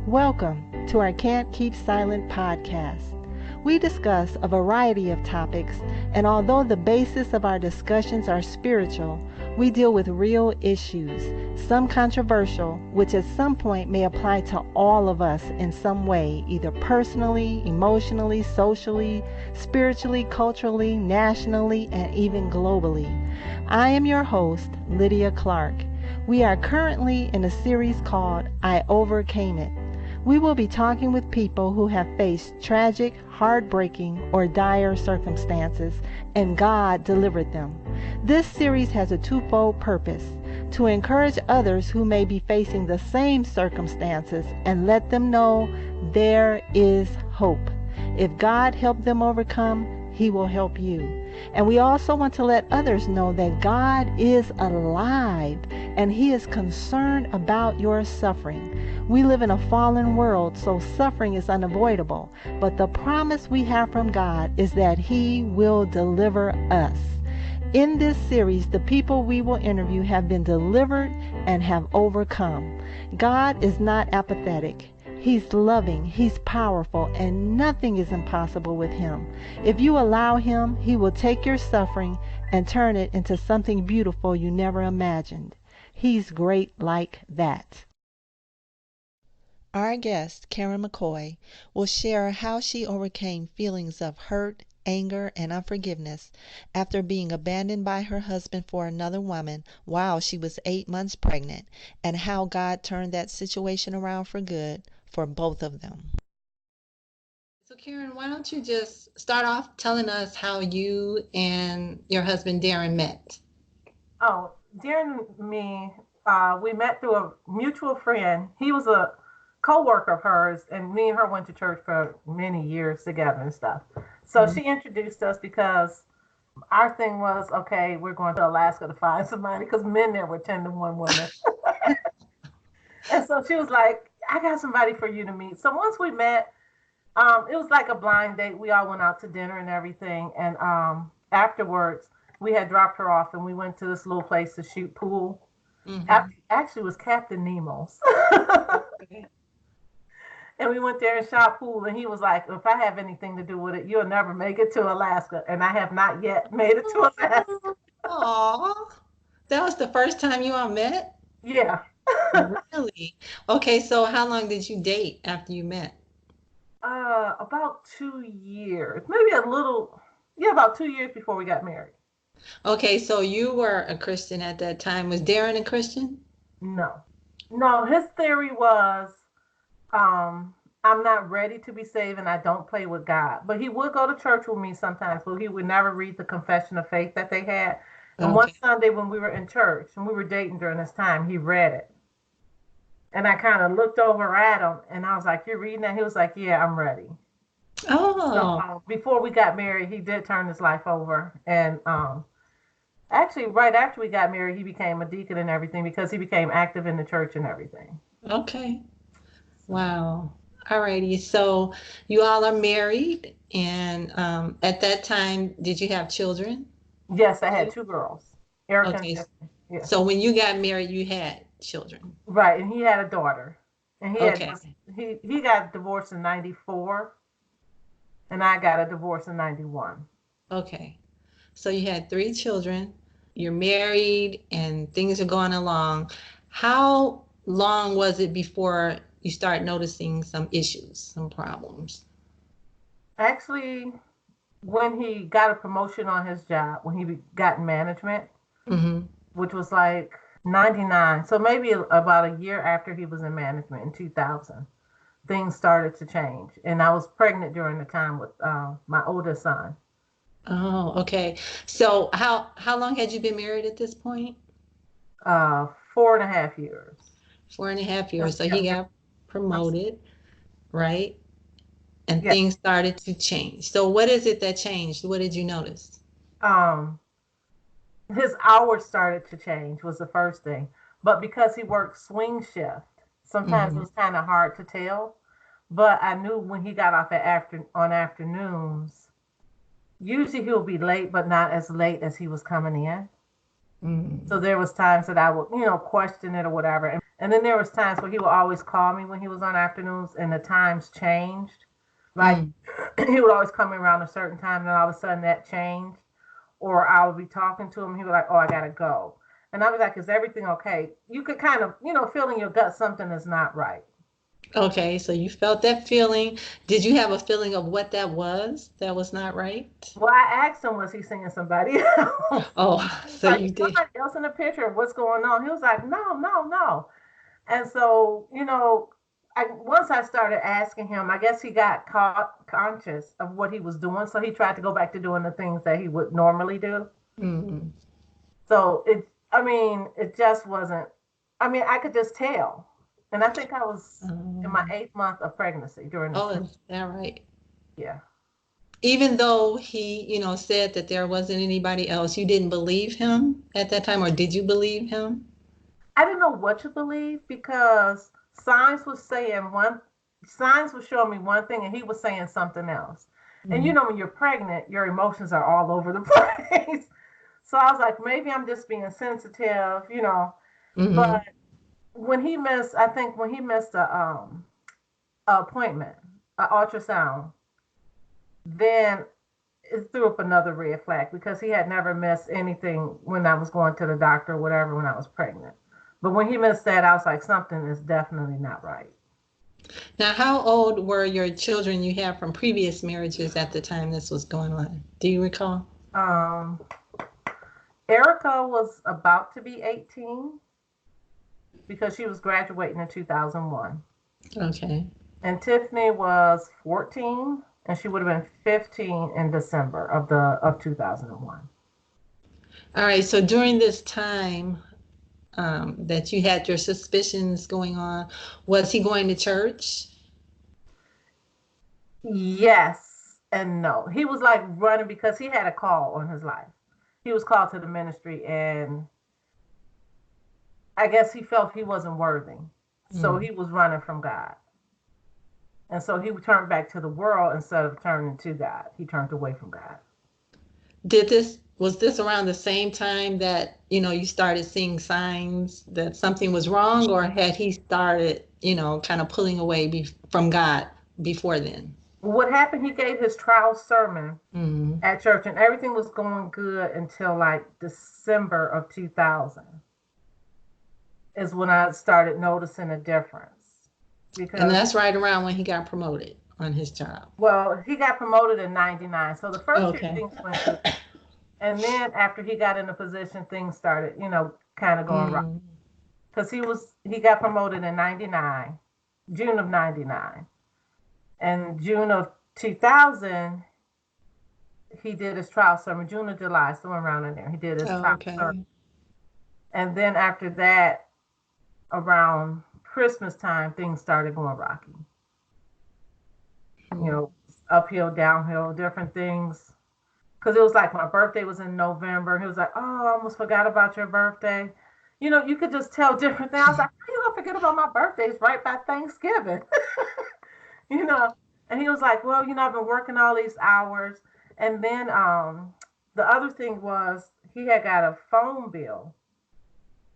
Welcome to our Can't Keep Silent podcast. We discuss a variety of topics, and although the basis of our discussions are spiritual, we deal with real issues, some controversial, which at some point may apply to all of us in some way, either personally, emotionally, socially, spiritually, culturally, nationally, and even globally. I am your host, Lydia Clark. We are currently in a series called I Overcame It. We will be talking with people who have faced tragic, heartbreaking, or dire circumstances, and God delivered them. This series has a twofold purpose: to encourage others who may be facing the same circumstances and let them know there is hope. If God helped them overcome, He will help you. And we also want to let others know that God is alive and He is concerned about your suffering. We live in a fallen world, so suffering is unavoidable. But the promise we have from God is that He will deliver us. In this series, the people we will interview have been delivered and have overcome. God is not apathetic. He's loving, He's powerful, and nothing is impossible with Him. If you allow Him, He will take your suffering and turn it into something beautiful you never imagined. He's great like that. Our guest, Karen McCoy, will share how she overcame feelings of hurt, anger, and unforgiveness after being abandoned by her husband for another woman while she was 8 months pregnant, and how God turned that situation around for good for both of them. So Karen, why don't you just start off telling us how you and your husband Darren met? Oh, Darren and me, we met through a mutual friend. He was a co-worker of hers, and me and her went to church for many years together and stuff. So she introduced us because our thing was, okay, we're going to Alaska to find somebody because men there were 10 to 1 women. And so she was like, I got somebody for you to meet. So once we met, it was like a blind date. We all went out to dinner and everything. And afterwards, we had dropped her off and we went to this little place to shoot pool. Actually, it was Captain Nemo's. And we went there and shot pool. And he was like, if I have anything to do with it, you'll never make it to Alaska. And I have not yet made it to Alaska. Aw, that was the first time you all met? Yeah. Really? Okay, so how long did you date after you met? About 2 years, maybe a little, yeah, about 2 years before we got married. Okay, so you were a Christian at that time. Was Darren a Christian? No, no, his theory was, I'm not ready to be saved and I don't play with God. But he would go to church with me sometimes, but he would never read the confession of faith that they had. And one Okay. Sunday when we were in church and we were dating during this time, he read it. And I kind of looked over at him and I was like, you're reading that? He was like, yeah, I'm ready. So Oh, before we got married, he did turn his life over. And actually, right after we got married, he became a deacon and everything because he became active in the church and everything. okay. So, Wow. Alrighty. So you all are married, and at that time, did you have children? yes, I had two girls, Erica and Okay. Tiffany. Yeah. So when you got married, you had children. Right, and he had a daughter. And Okay. he got divorced in 94 and I got a divorce in 91. Okay. So you had three children. You're married, and things are going along. How long was it before you start noticing some issues, some problems? Actually, when he got a promotion on his job, when he got in management, Mm-hmm. which was like 99. So maybe about a year after he was in management in 2000, things started to change. And I was pregnant during the time with my oldest son. Oh, okay. So how long had you been married at this point? 4.5 years. 4.5 years. So Yeah, he got promoted, right? And yeah. things started to change. So what is it that changed? What did you notice? Um, his hours started to change was the first thing. But because he worked swing shift, sometimes it Mm-hmm. was kind of hard to tell. But I knew when he got off on afternoons, usually he'll be late, but not as late as he was coming in. So there was times that I would, question it or whatever. And then there was times where he would always call me when he was on afternoons and the times changed. Like Mm. he would always come around a certain time and then all of a sudden that changed. Or I would be talking to him, he was like, "Oh, I gotta go." And I was like, "Is everything okay?" You could kind of, feel in your gut something is not right. Okay, so you felt that feeling. Did you have a feeling of what that was not right? Well, I asked him, was he seeing somebody else? Oh, He's so like, you "Is did. somebody else in the picture? What's going on?" He was like, "No, no, no." And so, once I started asking him, I guess he got caught conscious of what he was doing. So he tried to go back to doing the things that he would normally do. Mm. So it just wasn't, I could just tell. And I think I was in my Um, 8th month of pregnancy during this oh, time. is that right? Yeah. Even though he, said that there wasn't anybody else, you didn't believe him at that time, or did you believe him? I didn't know what to believe because signs was showing me one thing and he was saying something else. And Mm. when you're pregnant, your emotions are all over the place. So I was like, maybe I'm just being sensitive. Mm-hmm. But I think when he missed a appointment, an ultrasound, then it threw up another red flag because he had never missed anything when I was going to the doctor or whatever when I was pregnant. But when he missed that, I was like, something is definitely not right. Now, how old were your children you had from previous marriages at the time this was going on? Do you recall? Um, Erica was about to be 18 because she was graduating in 2001. Okay. And Tiffany was 14 and she would have been 15 in December of 2001. All right. So during this time that you had your suspicions going on, was he going to church? Yes and no. He was like running because he had a call on his life. He was called to the ministry and I guess he felt he wasn't worthy. So Mm. he was running from God. And so he turned back to the world instead of turning to God. He turned away from God. Was this around the same time that, you started seeing signs that something was wrong, or had he started, kind of pulling away from God before then? What happened, he gave his trial sermon Mm. at church and everything was going good until like December of 2000 is when I started noticing a difference. And Because, that's right around when he got promoted on his job. well, he got promoted in 99. So the first year Okay. things went good. And then after he got in a position, things started, kind of going right. Mm. Because he got promoted in 99, June of 99. And June of 2000, he did his trial sermon, June or July, somewhere around in there. He did his Oh, trial sermon. okay. And then after that, around Christmas time, things started going rocky. You Mm. know, uphill, downhill, different things. Because it was like my birthday was in November. He was like, "Oh, I almost forgot about your birthday." You could just tell different things. I was like, "How you gonna forget about my birthday? It's right by Thanksgiving." you know. And he was like, "Well, I've been working all these hours." And then the other thing was he had got a phone bill.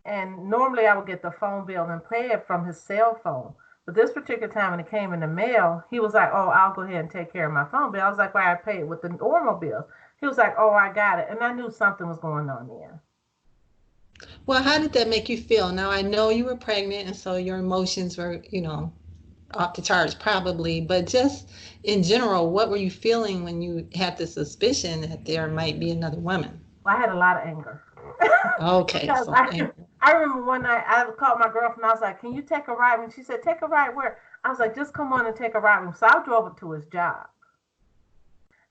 And normally I would get the phone bill and pay it from his cell phone. But this particular time when it came in the mail, he was like, "Oh, I'll go ahead and take care of my phone bill." I was like, "Why, I pay it with the normal bill." He was like, "Oh, I got it." And I knew something was going on there. Well, how did that make you feel? Now, I know you were pregnant, and so your emotions were, off the charts probably, but just in general, what were you feeling when you had the suspicion that there might be another woman? Well, I had a lot of anger. Okay, because so I, I remember one night I called my girlfriend. I was like, "Can you take a ride?" And she said, "Take a ride where?" I was like, "Just come on and take a ride with me." So I drove up to his job.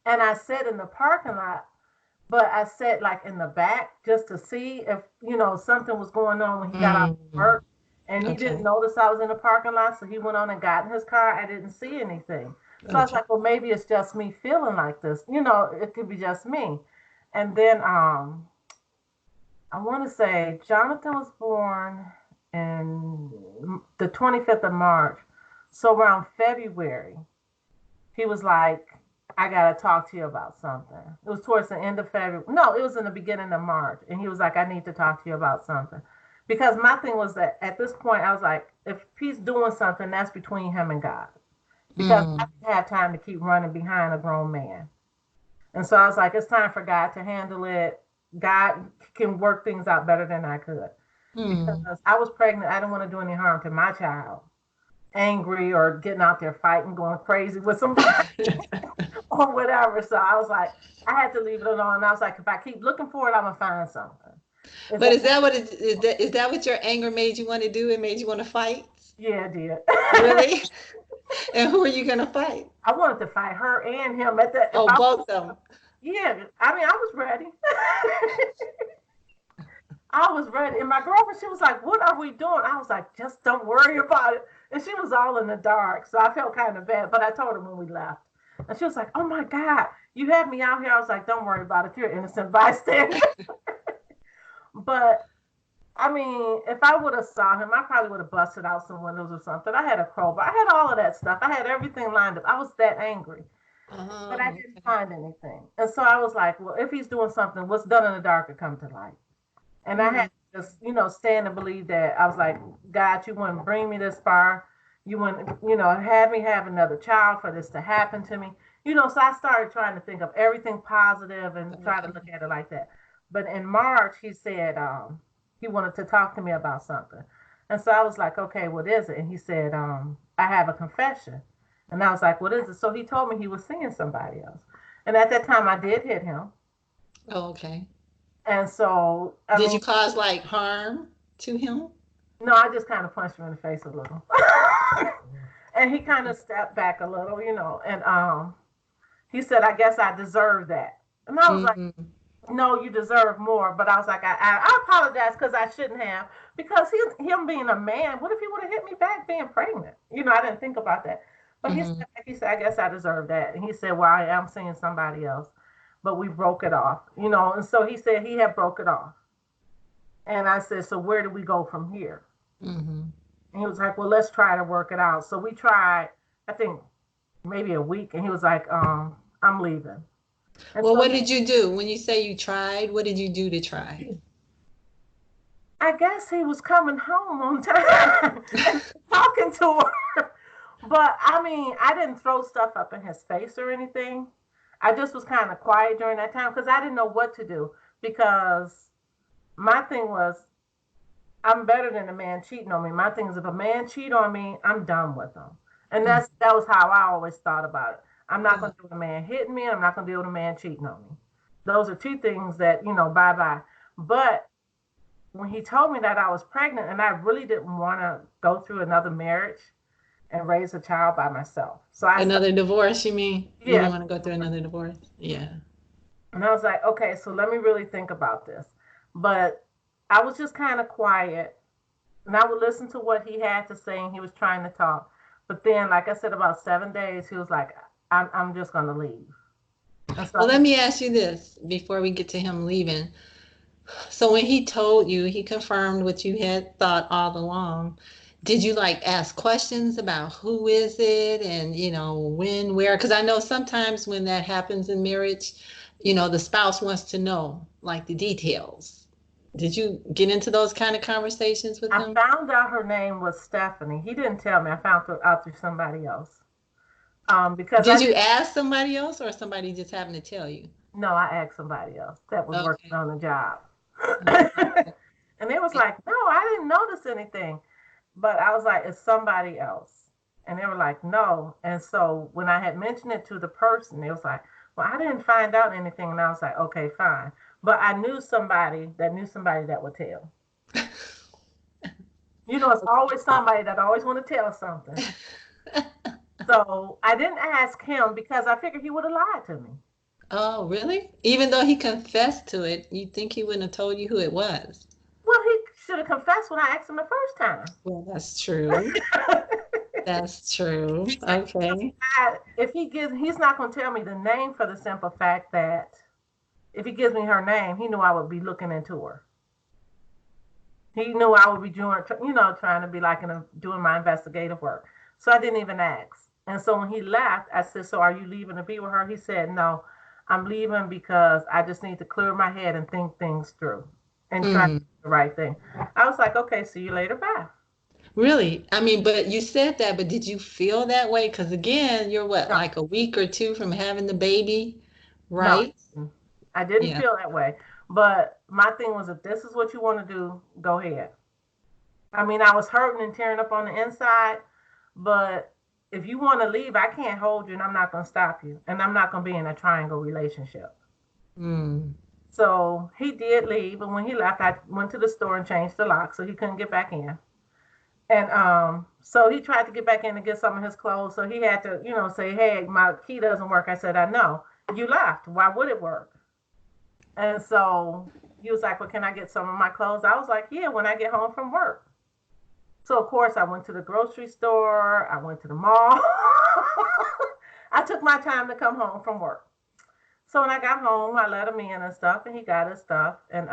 And I sat in the parking lot, but I sat like in the back just to see if, something was going on when he got off mm, work. And he didn't okay, notice I was in the parking lot. So he went on and got in his car. I didn't see anything. So I was okay. like, well, maybe it's just me feeling like this. It could be just me. And then I want to say Jonathan was born in the 25th of March. So around February, he was like, I got to talk to you about something. It was towards the end of February. No, it was in the beginning of March. And he was like, I need to talk to you about something. Because my thing was that at this point, I was like, if he's doing something, that's between him and God. Because I didn't have time to keep running behind a grown man. And so I was like, it's time for God to handle it. God can work things out better than I could. Because I was pregnant. I didn't want to do any harm to my child. Angry or getting out there fighting, going crazy with somebody or whatever. So I was like, I had to leave it alone. And I was like, if I keep looking for it, I'm gonna find something. But is that what is that what your anger made you want to do? It made you want to fight? Yeah, it did. Really? And who are you gonna fight? I wanted to fight her and him at the. Oh, both of them. Yeah, I mean, I was ready. I was ready. And my girlfriend, she was like, what are we doing? I was like, just don't worry about it. And she was all in the dark. So I felt kind of bad. But I told her when we left. And she was like, oh my God, you had me out here. I was like, don't worry about it. You're an innocent bystander. But I mean, if I would have saw him, I probably would have busted out some windows or something. I had a crowbar. I had all of that stuff. I had everything lined up. I was that angry. But I didn't find anything. And so I was like, well, if he's doing something, what's done in the dark will come to light. And I had to just, stand and believe that. I was like, God, you wouldn't bring me this far. You wouldn't, have me have another child for this to happen to me. So I started trying to think of everything positive and try to look at it like that. But in March, he said he wanted to talk to me about something. And so I was like, okay, what is it? And he said, I have a confession. And I was like, what is it? So he told me he was seeing somebody else. And at that time, I did hit him. Oh, okay. And so, did you cause like harm to him? No, I just kind of punched him in the face a little. And he kind of stepped back a little, and he said, I guess I deserve that. And I was like, no, you deserve more. But I was like, I apologize because I shouldn't have. Because him being a man, what if he would have hit me back being pregnant? I didn't think about that. But he said, I guess I deserve that. And he said, well, I am seeing somebody else. But we broke it off, And so he said he had broke it off. And I said, so where do we go from here? And he was like, well, let's try to work it out. So we tried, I think, maybe a week. And he was like, I'm leaving. And well, so what did you do? When you say you tried, what did you do to try? I guess he was coming home on time and talking to her. But, I mean, I didn't throw stuff up in his face or anything. I just was kind of quiet during that time because I didn't know what to do. Because my thing was, I'm better than a man cheating on me. My thing is, if a man cheat on me, I'm done with him. And that was how I always thought about it. I'm not going to deal with a man hitting me, and I'm not going to deal with a man cheating on me. Those are two things that, bye-bye. But when he told me that I was pregnant, and I really didn't want to go through another marriage and raise a child by myself. So another divorce, you mean? Yeah. You didn't want to go through another divorce? Yeah. And I was like, okay, so let me really think about this. But I was just kind of quiet, and I would listen to what he had to say, and he was trying to talk. But then, like I said, about 7 days, he was like, I'm just going to leave. So well, let me ask you this before we get to him leaving. So when he told you, he confirmed what you had thought all along. Did you ask questions about who is it and, when, where? Because I know sometimes when that happens in marriage, the spouse wants to know the details. Did you get into those kind of conversations with him? I found out her name was Stephanie. He didn't tell me. I found her out through somebody else. Because did you ask somebody else or somebody just happened to tell you? No, I asked somebody else that was working on the job. And they was like, no, I didn't notice anything. But I was like, it's somebody else. And they were like, no. And so when I had mentioned it to the person, they was like, well, I didn't find out anything. And I was like, okay, fine. But I knew somebody that would tell. It's always somebody that always want to tell something. So I didn't ask him because I figured he would have lied to me. Oh, really? Even though he confessed to it, you think he wouldn't have told you who it was? Well, he should have confessed when I asked him the first time. Well, that's true. That's true. Okay. If he's not going to tell me the name for the simple fact that if he gives me her name, he knew I would be looking into her. He knew I would be doing, trying to be doing my investigative work. So I didn't even ask. And so when he left, I said, so are you leaving to be with her? He said, no, I'm leaving because I just need to clear my head and think things through and try to do the right thing. I was like, okay, see you later. Bye. Really? I mean, but you said that, but did you feel that way? Because again, you're what, No, like a week or two from having the baby, no, right? I didn't Yeah. feel that way. But my thing was, if this is what you want to do, go ahead. I mean, I was hurting and tearing up on the inside, but if you want to leave, I can't hold you and I'm not going to stop you. And I'm not going to be in a triangle relationship. Mm. So he did leave. And when he left, I went to the store and changed the lock so he couldn't get back in. And so he tried to get back in to get some of his clothes. So he had to, say, hey, my key doesn't work. I said, I know. You left. Why would it work? And so he was like, well, can I get some of my clothes? I was like, yeah, when I get home from work. So, of course, I went to the grocery store. I went to the mall. I took my time to come home from work. So when I got home, I let him in and stuff, and he got his stuff. And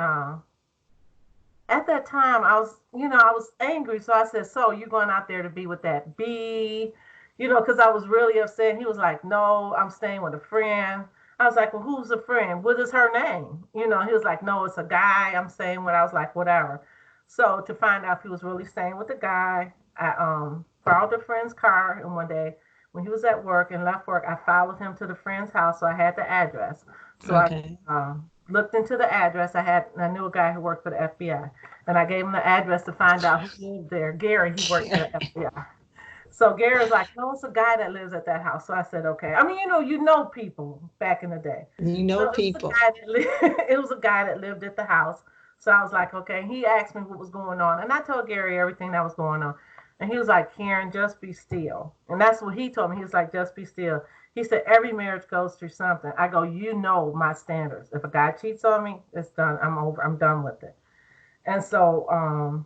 at that time, I was angry. So I said, so you going out there to be with that B? Because I was really upset. He was like, no, I'm staying with a friend. I was like, well, who's a friend? What is her name? He was like, no, it's a guy I'm staying with. I was like, whatever. So to find out if he was really staying with the guy, I borrowed a friend's car, and one day when he was at work and left work, I followed him to the friend's house, so I had the address. So Okay. I looked into the address. I knew a guy who worked for the FBI, and I gave him the address to find out who lived there. Gary, he worked for the FBI. So Gary was like, no, it's a guy that lives at that house. So I said, okay. I mean, you know people back in the day. You So know it was a people. guy that lived, it was a guy that lived at the house. So I was like, okay. He asked me what was going on, and I told Gary everything that was going on. And he was like, Karen, just be still. And that's what he told me. He was like, just be still. He said, every marriage goes through something. I go, you know my standards. If a guy cheats on me, it's done. I'm over. I'm done with it. And so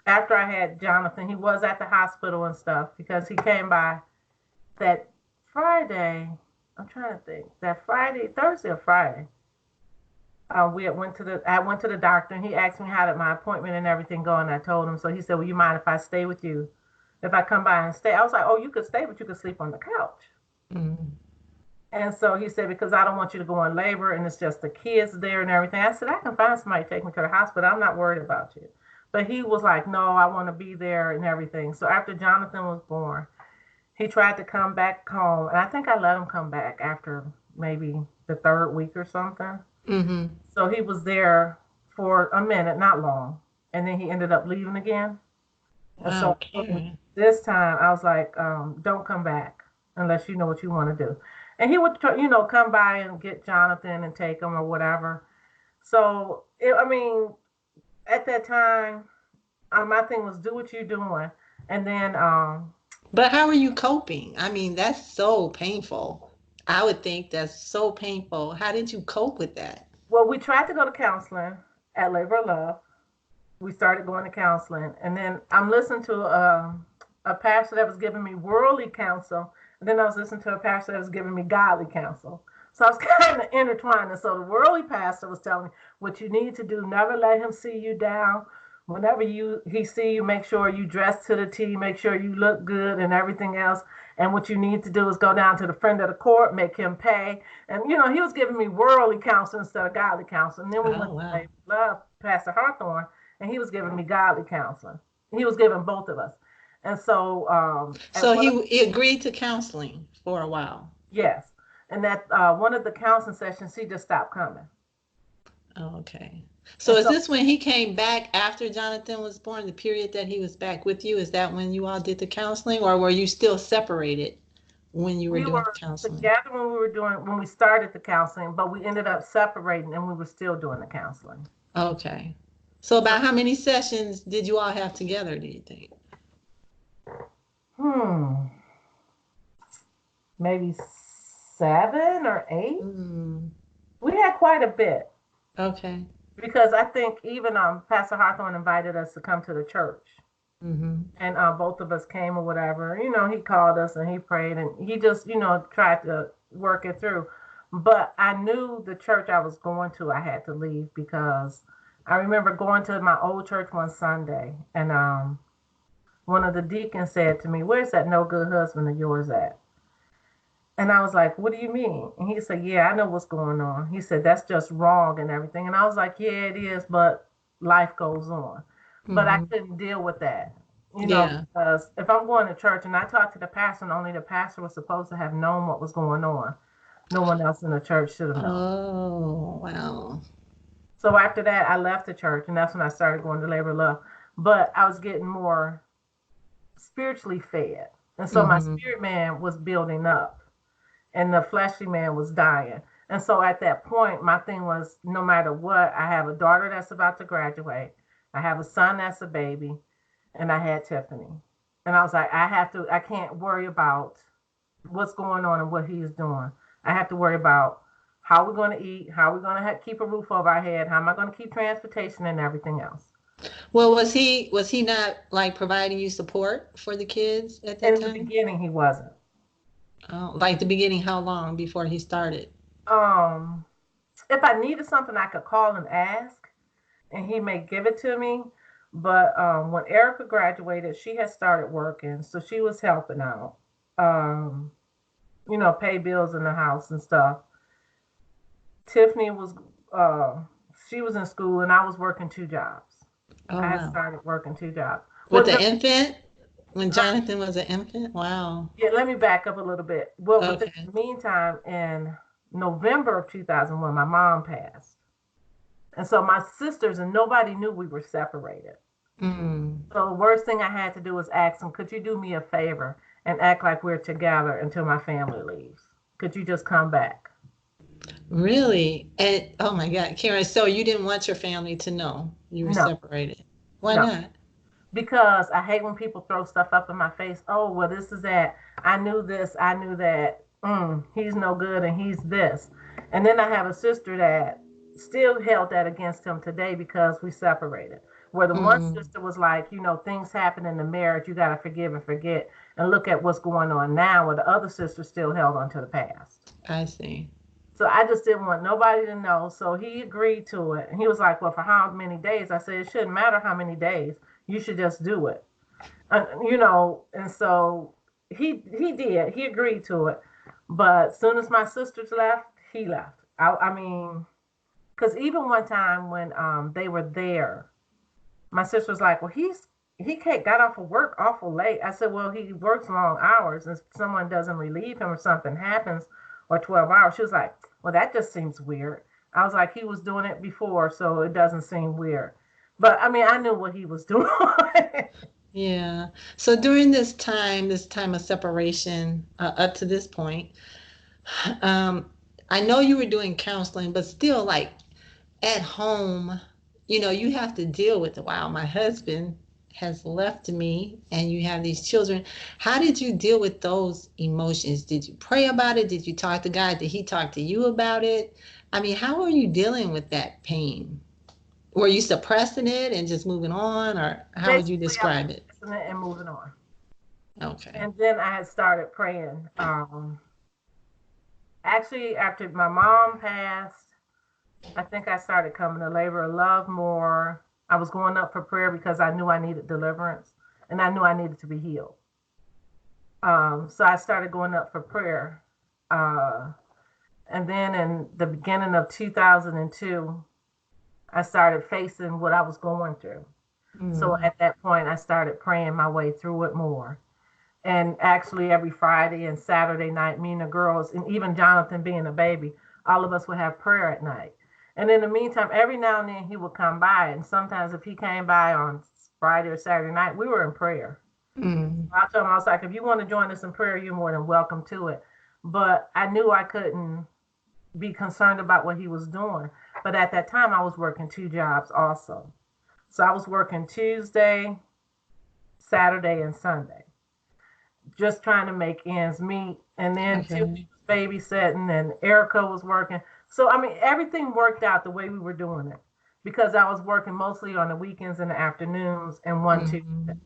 after I had Jonathan, he was at the hospital and stuff because he came by that Friday. I'm trying to think. That Friday, Thursday or Friday. I went to the doctor and he asked me how did my appointment and everything go, and I told him. So he said, well, you mind if I stay with you? If I come by and stay? I was like, oh, you could stay, but you could sleep on the couch. Mm. And so he said, because I don't want you to go in labor and it's just the kids there and everything. I said, I can find somebody to take me to the hospital. I'm not worried about you. But he was like, no, I want to be there and everything. So after Jonathan was born, he tried to come back home. And I think I let him come back after maybe the third week or something. Mm-hmm. So he was there for a minute, not long. And then he ended up leaving again. And Wow, so Karen. this time I was like, don't come back unless you know what you want to do. And he would, come by and get Jonathan and take him or whatever. So, I mean, at that time, my thing was do what you're doing. And then, But how are you coping? I mean, that's so painful. I would think that's so painful. How did you cope with that? well, we tried to go to counseling at Labor of Love. We started going to counseling. And then I'm listening to a pastor that was giving me worldly counsel. And then I was listening to a pastor that was giving me godly counsel. So I was kind of intertwined. And so the worldly pastor was telling me what you need to do, never let him see you down. Whenever he see you, make sure you dress to the T, make sure you look good and everything else. And what you need to do is go down to the friend of the court, make him pay. And, he was giving me worldly counsel instead of godly counsel. And then we Oh, went to wow. Love, Pastor Hawthorne, and he was giving me godly counseling. He was giving both of us. And so at So one of he agreed to counseling for a while. yes, and at one of the counseling sessions, he just stopped coming. Oh, okay. So And is so this when he came back after Jonathan was born, the period that he was back with you? Is that when you all did the counseling, or were you still separated when you were we doing were counseling? together when we started the counseling, but we ended up separating, and we were still doing the counseling. Okay. So So about how many sessions did you all have together, do you think? hmm, maybe 7 or 8. Mm, We had quite a bit okay. because I think even Pastor Hawthorne invited us to come to the church. Mm-hmm. And both of us came or whatever. He called us and he prayed and he just, tried to work it through. But I knew the church I was going to, I had to leave because I remember going to my old church one Sunday and one of the deacons said to me, "Where's that no good husband of yours at?" And I was like, "What do you mean?" And he said, "Yeah, I know what's going on." He said, "That's just wrong and everything." And I was like, "Yeah, it is, but life goes on." But I Hmm. couldn't deal with that, Yeah. because if I'm going to church and I talked to the pastor and only the pastor was supposed to have known what was going on, no one else in the church should have known. Oh, wow. So after that, I left the church, and that's when I started going to Labor of Love. But I was getting more spiritually fed. And so my Hmm. spirit man was building up, and the fleshly man was dying. And so at that point, my thing was, no matter what, I have a daughter that's about to graduate, I have a son that's a baby, and I had Tiffany. And I was like, I can't worry about what's going on and what he's doing. I have to worry about how we're going to eat, how we're going to keep a roof over our head, how am I going to keep transportation and everything else. Well, was he not like providing you support for the kids at that In the time? beginning, he wasn't. Oh, like the beginning, how long before he started? Um, if I needed something, I could call and ask, and he may give it to me. But when Erica graduated, she had started working, so she was helping out, um, pay bills in the house and stuff. Tiffany was, uh, she was in school, and I was working two jobs. Oh, I had wow. started working two jobs. With Well, the no, infant? When Jonathan was an infant? Wow. yeah, let me back up a little bit. Well, within Okay. the meantime, in November of 2001, my mom passed. And so my sisters and nobody knew we were separated. Mm. So the worst thing I had to do was ask them, could you do me a favor and act like we're together until my family leaves? Could you just come back? Really? And oh my God, Karen, so you didn't want your family to know you were No, separated. Why no. not? Because I hate when people throw stuff up in my face. Oh, well, this is that. I knew this. I knew that. He's no good and he's this. And then I have a sister that still held that against him today because we separated. Where the one Mm. sister was like, things happen in the marriage. You got to forgive and forget and look at what's going on now. Where the other sister still held on to the past. I see. So I just didn't want nobody to know. So he agreed to it. And he was like, well, for how many days? I said, it shouldn't matter how many days. You should just do it. And so he did. He agreed to it. But as soon as my sisters left, he left. I mean, because even one time when they were there, my sister was like, well, he can't got off of work awful late. I said, well, he works long hours, and if someone doesn't relieve him or something happens, or 12 hours. She was like, well, that just seems weird. I was like, he was doing it before, so it doesn't seem weird. But I mean, I knew what he was doing. Yeah. So during this time of separation, up to this point, um, I know you were doing counseling, but still, like at home, you have to deal with it. Wow, my husband has left me, and you have these children. How did you deal with those emotions? Did you pray about it? Did you talk to God? Did he talk to you about it? I mean, how are you dealing with that pain? Were you suppressing it and just moving on, or how would you Basically, I was describe it? listening and moving on. Okay. And then I had started praying. Actually, after my mom passed, I think I started coming to Labor of Love more. I was going up for prayer because I knew I needed deliverance and I knew I needed to be healed. So I started going up for prayer. Uh, and then in the beginning of 2002, I started facing what I was going through. So Mm. at that point, I started praying my way through it more. And actually, every Friday and Saturday night, me and the girls, and even Jonathan being a baby, all of us would have prayer at night. And in the meantime, every now and then he would come by. And sometimes if he came by on Friday or Saturday night, we were in prayer. Mm. I told him, I was like, if you want to join us in prayer, you're more than welcome to it. But I knew I couldn't be concerned about what he was doing. But at that time, I was working two jobs also. So I was working Tuesday, Saturday, and Sunday, just trying to make ends meet. And then Okay. Tiffany was babysitting, and Erica was working. So I mean, everything worked out the way we were doing it because I was working mostly on the weekends and the afternoons and one Tuesday. Mm.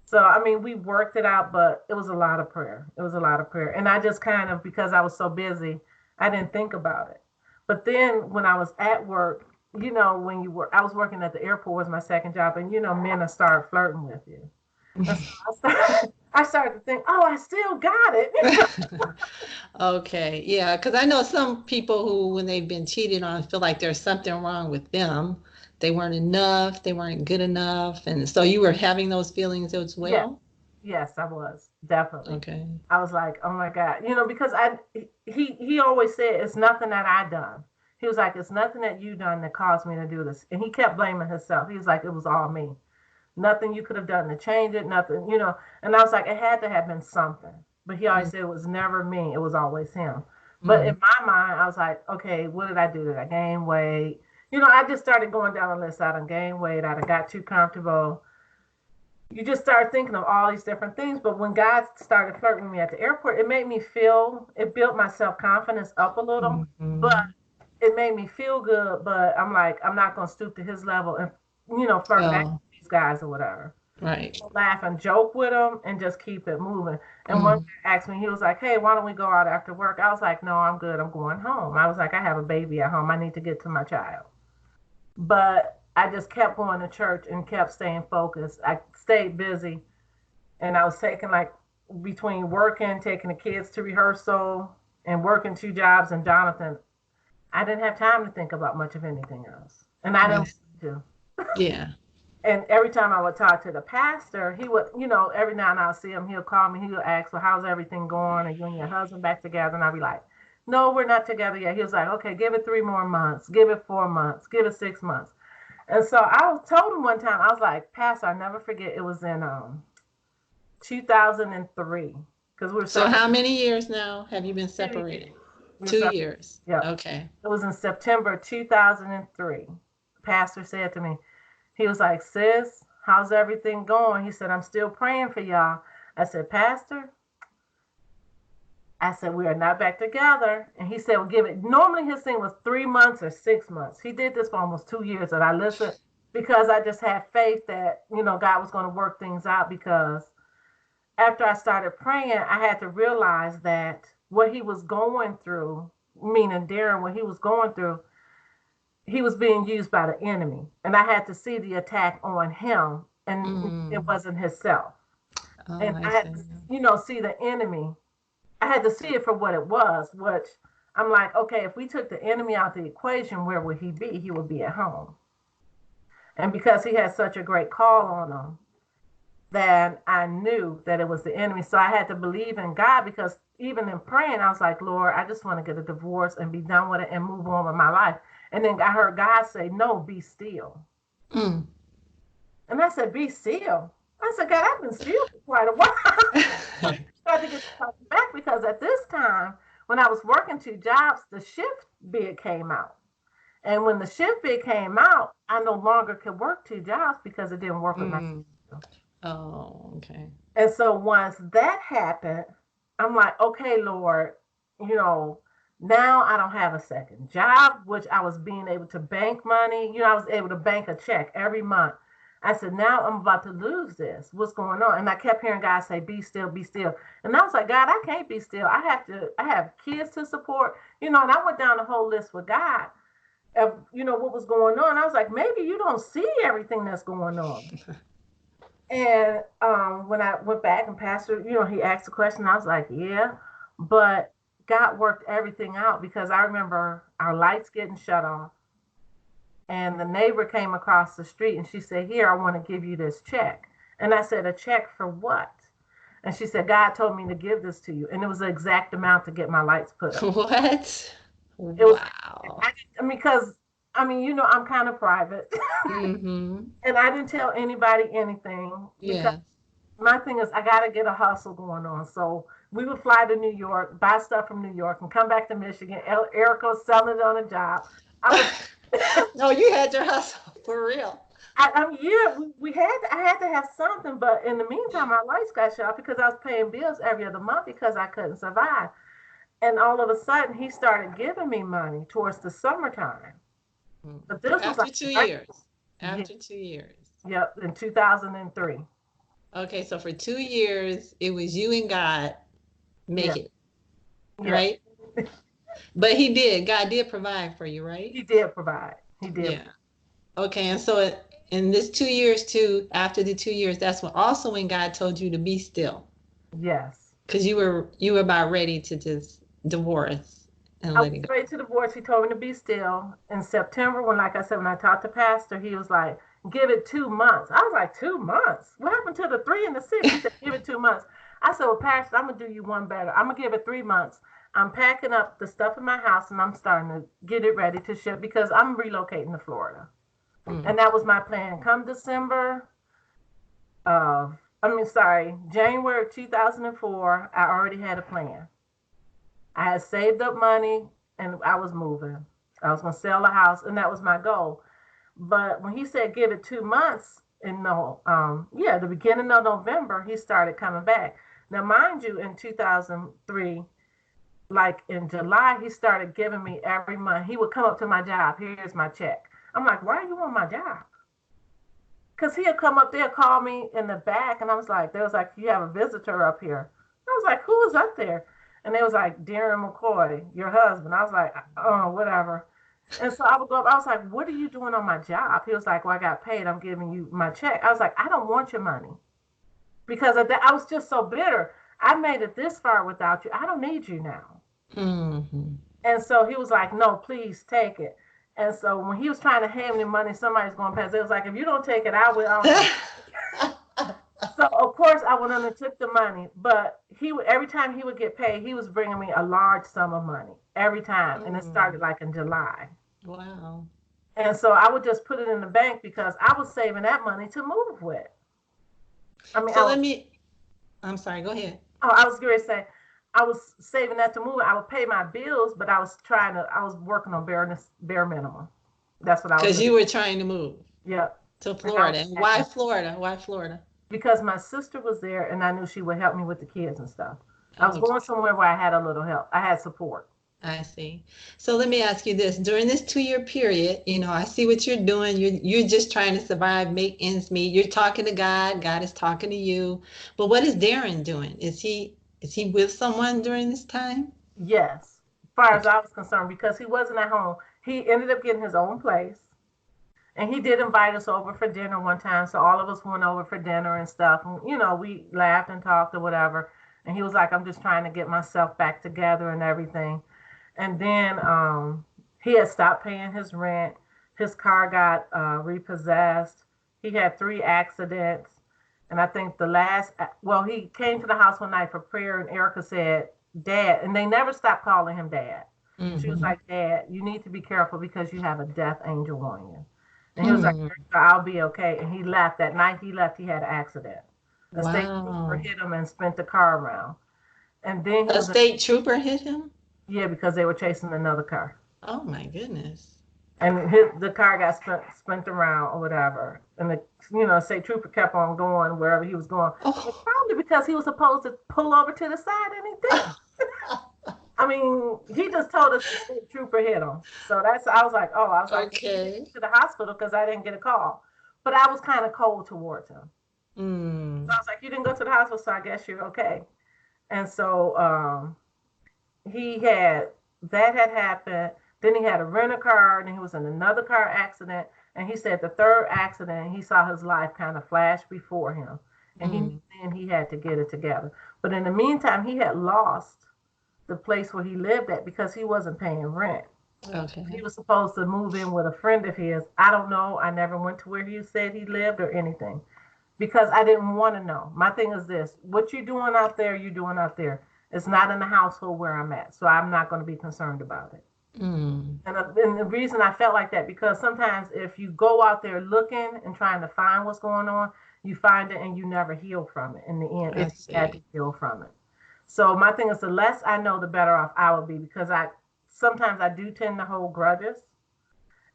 So I mean, we worked it out, but it was a lot of prayer. It was a lot of prayer, and I just kind of, because I was so busy, I didn't think about it. But then when I was at work, when I was working at the airport was my second job, and men will start flirting with you. And so I started to think, oh, I still got it. Okay, yeah, because I know some people who, when they've been cheated on, feel like there's something wrong with them. They weren't enough, they weren't good enough. And so you were having those feelings as Yes, well? yes, I was definitely. Okay. I was like, oh my God, because he always said it's nothing that I done. He was like, it's nothing that you done that caused me to do this, and he kept blaming himself. He was like, it was all me. Nothing you could have done to change it, nothing. And I was like, it had to have been something. But he always Mm, said it was never me, it was always him. But mm, in my mind, I was like, okay, what did I do? Did I gain weight? I just started going down the list. I done gained weight. I done got too comfortable. You just start thinking of all these different things. But when God started flirting with me at the airport, it built my self confidence up a little, but mhm. it made me feel good. But I'm like, I'm not going to stoop to his level and, flirt back Oh, with these guys or whatever. right. Laugh and joke with them and just keep it moving. And one Mm, guy asked me, he was like, hey, why don't we go out after work? I was like, no, I'm good. I'm going home. I was like, I have a baby at home. I need to get to my child. But I just kept going to church and kept staying focused. I stayed busy and I was taking like between working, taking the kids to rehearsal and working two jobs and Jonathan, I didn't have time to think about much of anything else. And I didn't yes. want to. Yeah. And every time I would talk to the pastor, he would, every now and I'll see him, he'll call me, he'll ask, well, how's everything going? Are you and your husband back together? And I'll be like, no, we're not together yet. He was like, okay, give it 3 more months, give it 4 months, give it 6 months. And so told him one time, I was like, Pastor, I never forget, it was in 2003, because we were So separated how many years now have you been 2 years. separated? We were Two separated. years. Yep. Okay. It was in September 2003. The pastor said to me, he was like, sis, how's everything going? He said, I'm still praying for y'all. I said, Pastor, I said, we are not back together. And he said, well, give it. Normally his thing was 3 months or 6 months. He did this for almost 2 years. And I listened because I just had faith that, God was going to work things out. Because after I started praying, I had to realize that what he was going through, meaning Darren, what he was going through, he was being used by the enemy. And I had to see the attack on him, and it Mm. wasn't himself. Oh, And I I had see. to, see the enemy. I had to see it for what it was, which I'm like, okay, if we took the enemy out the equation, where would he be? He would be at home. And because he had such a great call on him, then I knew that it was the enemy. So I had to believe in God, because even in praying, I was like, Lord, I just want to get a divorce and be done with it and move on with my life. And then I heard God say, no, be still. Mm. And I said, be still. I said, God, I've been still for quite a while. I had to get back, because at this time, when I was working two jobs, the shift bid came out. And when the shift bid came out, I no longer could work two jobs because it didn't work with my Mm. schedule. Oh, okay. And so once that happened, I'm like, okay, Lord, you know, now I don't have a second job, which I was being able to bank money. I was able to bank a check every month. I said, now I'm about to lose this. What's going on? And I kept hearing God say, be still, be still. And I was like, God, I can't be still. I have kids to support, and I went down the whole list with God of, what was going on. I was like, maybe you don't see everything that's going on. And when I went back and Pastor, he asked the question, I was like, yeah, but God worked everything out, because I remember our lights getting shut off, and the neighbor came across the street and she said, here, I want to give you this check. And I said, a check for what? And she said, God told me to give this to you. And it was the exact amount to get my lights put up. What? It was, Wow. because, I'm kind of private. Mm-hmm. And I didn't tell anybody anything, because Yes. my thing is I gotta get a hustle going on. So we would fly to New York, buy stuff from New York, and come back to Michigan. Erica was selling it on a job. I was, No, you had your hustle for real. yeah, I had to have something. But in the meantime, my lights got shut off because I was paying bills every other month because I couldn't survive. And all of a sudden, he started giving me money towards the summertime. Mm. But So this was after like, two right, years. yeah, After 2 years. yep, in 2003. Okay, so for 2 years, it was you and God Yeah, make it, yeah, right? But God did provide for you, right? he did provide. He did. Yeah. Okay, and so And this 2 years too, after the 2 years, that's when God told you to be still. Yes. Because you were about ready to just divorce and I let was it go. ready to divorce. He told me to be still. In September, when, like I said, when I talked to Pastor, he was like, give it 2 months. I was like, 2 months? What happened to the 3 and the 6? He said, give it 2 months. I said, well, Pastor, I'm going to do you one better. I'm going to give it 3 months. I'm packing up the stuff in my house and I'm starting to get it ready to ship because I'm relocating to Florida. And that was my plan. Come December of, January of 2004, I already had a plan. I had saved up money and I was moving. I was going to sell the house and that was my goal. But when he said give it 2 months, the beginning of November, he started coming back. Now, mind you, in 2003, like in July, he started giving me every month. He would come up to my job. Here's my check. I'm like, why are you on my job? Because he'll come up there, call me in the back, and they was like, you have a visitor up here. I was like, who is up there? And they was like, Darren McCoy, your husband. I was like, oh, whatever. And so I would go up. I was like, what are you doing on my job? He was like, well, I got paid. I'm giving you my check. I was like, I don't want your money. Because of that, I was just so bitter. I made it this far without you. I don't need you now. Mm-hmm. And so he was like, no, please take it. And so when he was trying to hand me money, somebody's going past. It was like, if you don't take it, I will. So of course I went on and took the money. But every time he would get paid, he was bringing me a large sum of money every time. And it started like in July. Wow. And so I would just put it in the bank because I was saving that money to move with. I'm sorry, go ahead. Oh, I was going to say, I was saving that to move. I would pay my bills, but I was working on bare minimum. That's what I was doing. Because you were trying to move. Yep. To Florida. And why Florida? Why Florida? Because my sister was there and I knew she would help me with the kids and stuff. I was going somewhere where I had a little help. I had support. I see. So let me ask you this. During this 2-year period, I see what you're doing. You're just trying to survive, make ends meet. You're talking to God. God is talking to you. But what is Darren doing? Is he with someone during this time? Yes. As far as I was concerned, because he wasn't at home. He ended up getting his own place. And he did invite us over for dinner one time. So all of us went over for dinner and stuff. And, we laughed and talked or whatever. And he was like, I'm just trying to get myself back together and everything. And then he had stopped paying his rent. His car got repossessed. He had 3 accidents. And I think he came to the house one night for prayer and Erica said, Dad, and they never stopped calling him Dad. Mm-hmm. She was like, Dad, you need to be careful because you have a death angel on you. And he was like, I'll be okay. And he left. That night he left, he had an accident. A state trooper hit him and spent the car around. And then a state trooper hit him? Yeah, because they were chasing another car. Oh my goodness. And the car got spent around or whatever. And the state trooper kept on going wherever he was going. Oh. Probably because he was supposed to pull over to the side and he didn't. I mean, he just told us the state trooper hit him. So I was like, okay. To the hospital because I didn't get a call. But I was kind of cold towards him. So I was like, you didn't go to the hospital, so I guess you're okay. And so that had happened. Then he had a rental car, and he was in another car accident. And he said the 3rd accident, he saw his life kind of flash before him. And he had to get it together. But in the meantime, he had lost the place where he lived at because he wasn't paying rent. Okay. He was supposed to move in with a friend of his. I don't know. I never went to where he said he lived or anything because I didn't want to know. My thing is this. What you're doing out there, you're doing out there. It's not in the household where I'm at. So I'm not going to be concerned about it. And the reason I felt like that, because sometimes if you go out there looking and trying to find what's going on, you find it and you never heal from it in the end. If you had to heal from it. So my thing is the less I know, the better off I will be, because sometimes I do tend to hold grudges,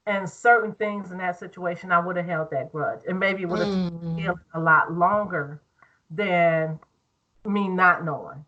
and certain things in that situation, I would have held that grudge, and maybe it would have healed a lot longer than me not knowing.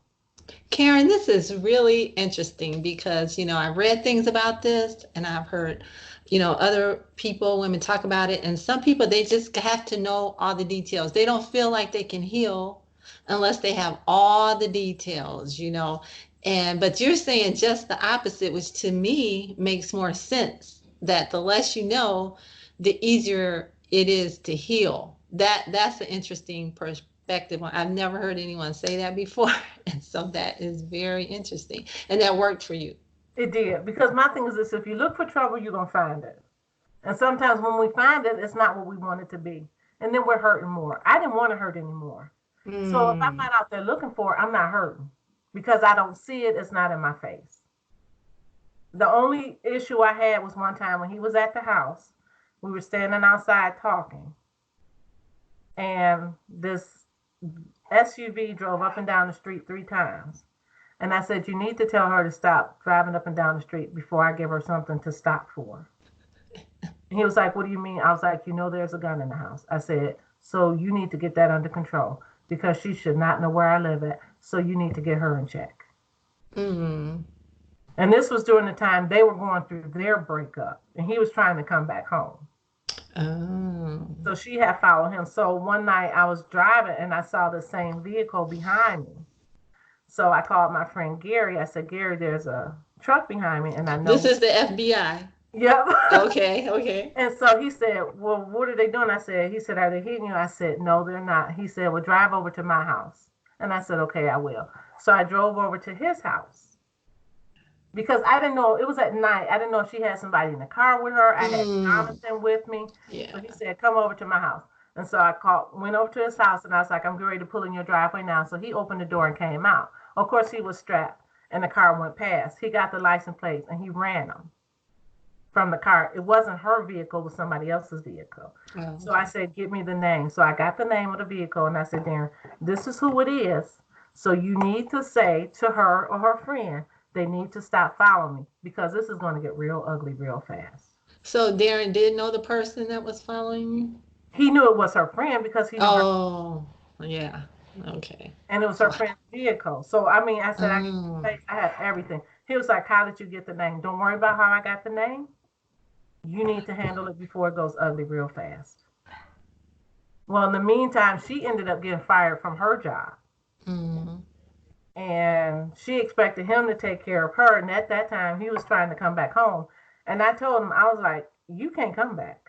Karen, this is really interesting because, I've read things about this and I've heard, other women talk about it. And some people, they just have to know all the details. They don't feel like they can heal unless they have all the details, but you're saying just the opposite, which to me makes more sense, that the less you know, the easier it is to heal. That's an interesting perspective. I've never heard anyone say that before. And so that is very interesting. And that worked for you. It did. Because my thing is this, if you look for trouble, you're going to find it. And sometimes when we find it, it's not what we want it to be. And then we're hurting more. I didn't want to hurt anymore. So if I'm not out there looking for it, I'm not hurting. Because I don't see it, it's not in my face. The only issue I had was one time when he was at the house. We were standing outside talking. And this SUV drove up and down the street 3 times. And I said, you need to tell her to stop driving up and down the street before I give her something to stop for. And he was like, what do you mean? I was like, you know, there's a gun in the house. I said, so you need to get that under control because she should not know where I live at. So you need to get her in check. Mm-hmm. And this was during the time they were going through their breakup and he was trying to come back home. Oh. So she had followed him. So one night I was driving and I saw the same vehicle behind me. So I called my friend Gary. I said, Gary, there's a truck behind me. And I know this is the FBI. Yep. Okay. And so he said, well, what are they doing? He said, are they hitting you? I said, no, they're not. He said, well, drive over to my house. And I said, okay, I will. So I drove over to his house because I didn't know, it was at night. I didn't know if she had somebody in the car with her. I had Jonathan with me. Yeah. So he said, come over to my house. And so I went over to his house and I was like, I'm ready to pull in your driveway now. So he opened the door and came out. Of course, he was strapped and the car went past. He got the license plates and he ran them from the car. It wasn't her vehicle, it was somebody else's vehicle. Oh. So I said, give me the name. So I got the name of the vehicle and I said, Darren, this is who it is. So you need to say to her or her friend, they need to stop following me because this is going to get real ugly real fast. So Darren did know the person that was following you? He knew it was her friend because he knew her. Yeah. Okay. And it was her friend's vehicle. So, I mean, I said, I had everything. He was like, how did you get the name? Don't worry about how I got the name. You need to handle it before it goes ugly real fast. Well, in the meantime, she ended up getting fired from her job. Mm-hmm. And she expected him to take care of her. And at that time, he was trying to come back home. And I told him, I was like, you can't come back.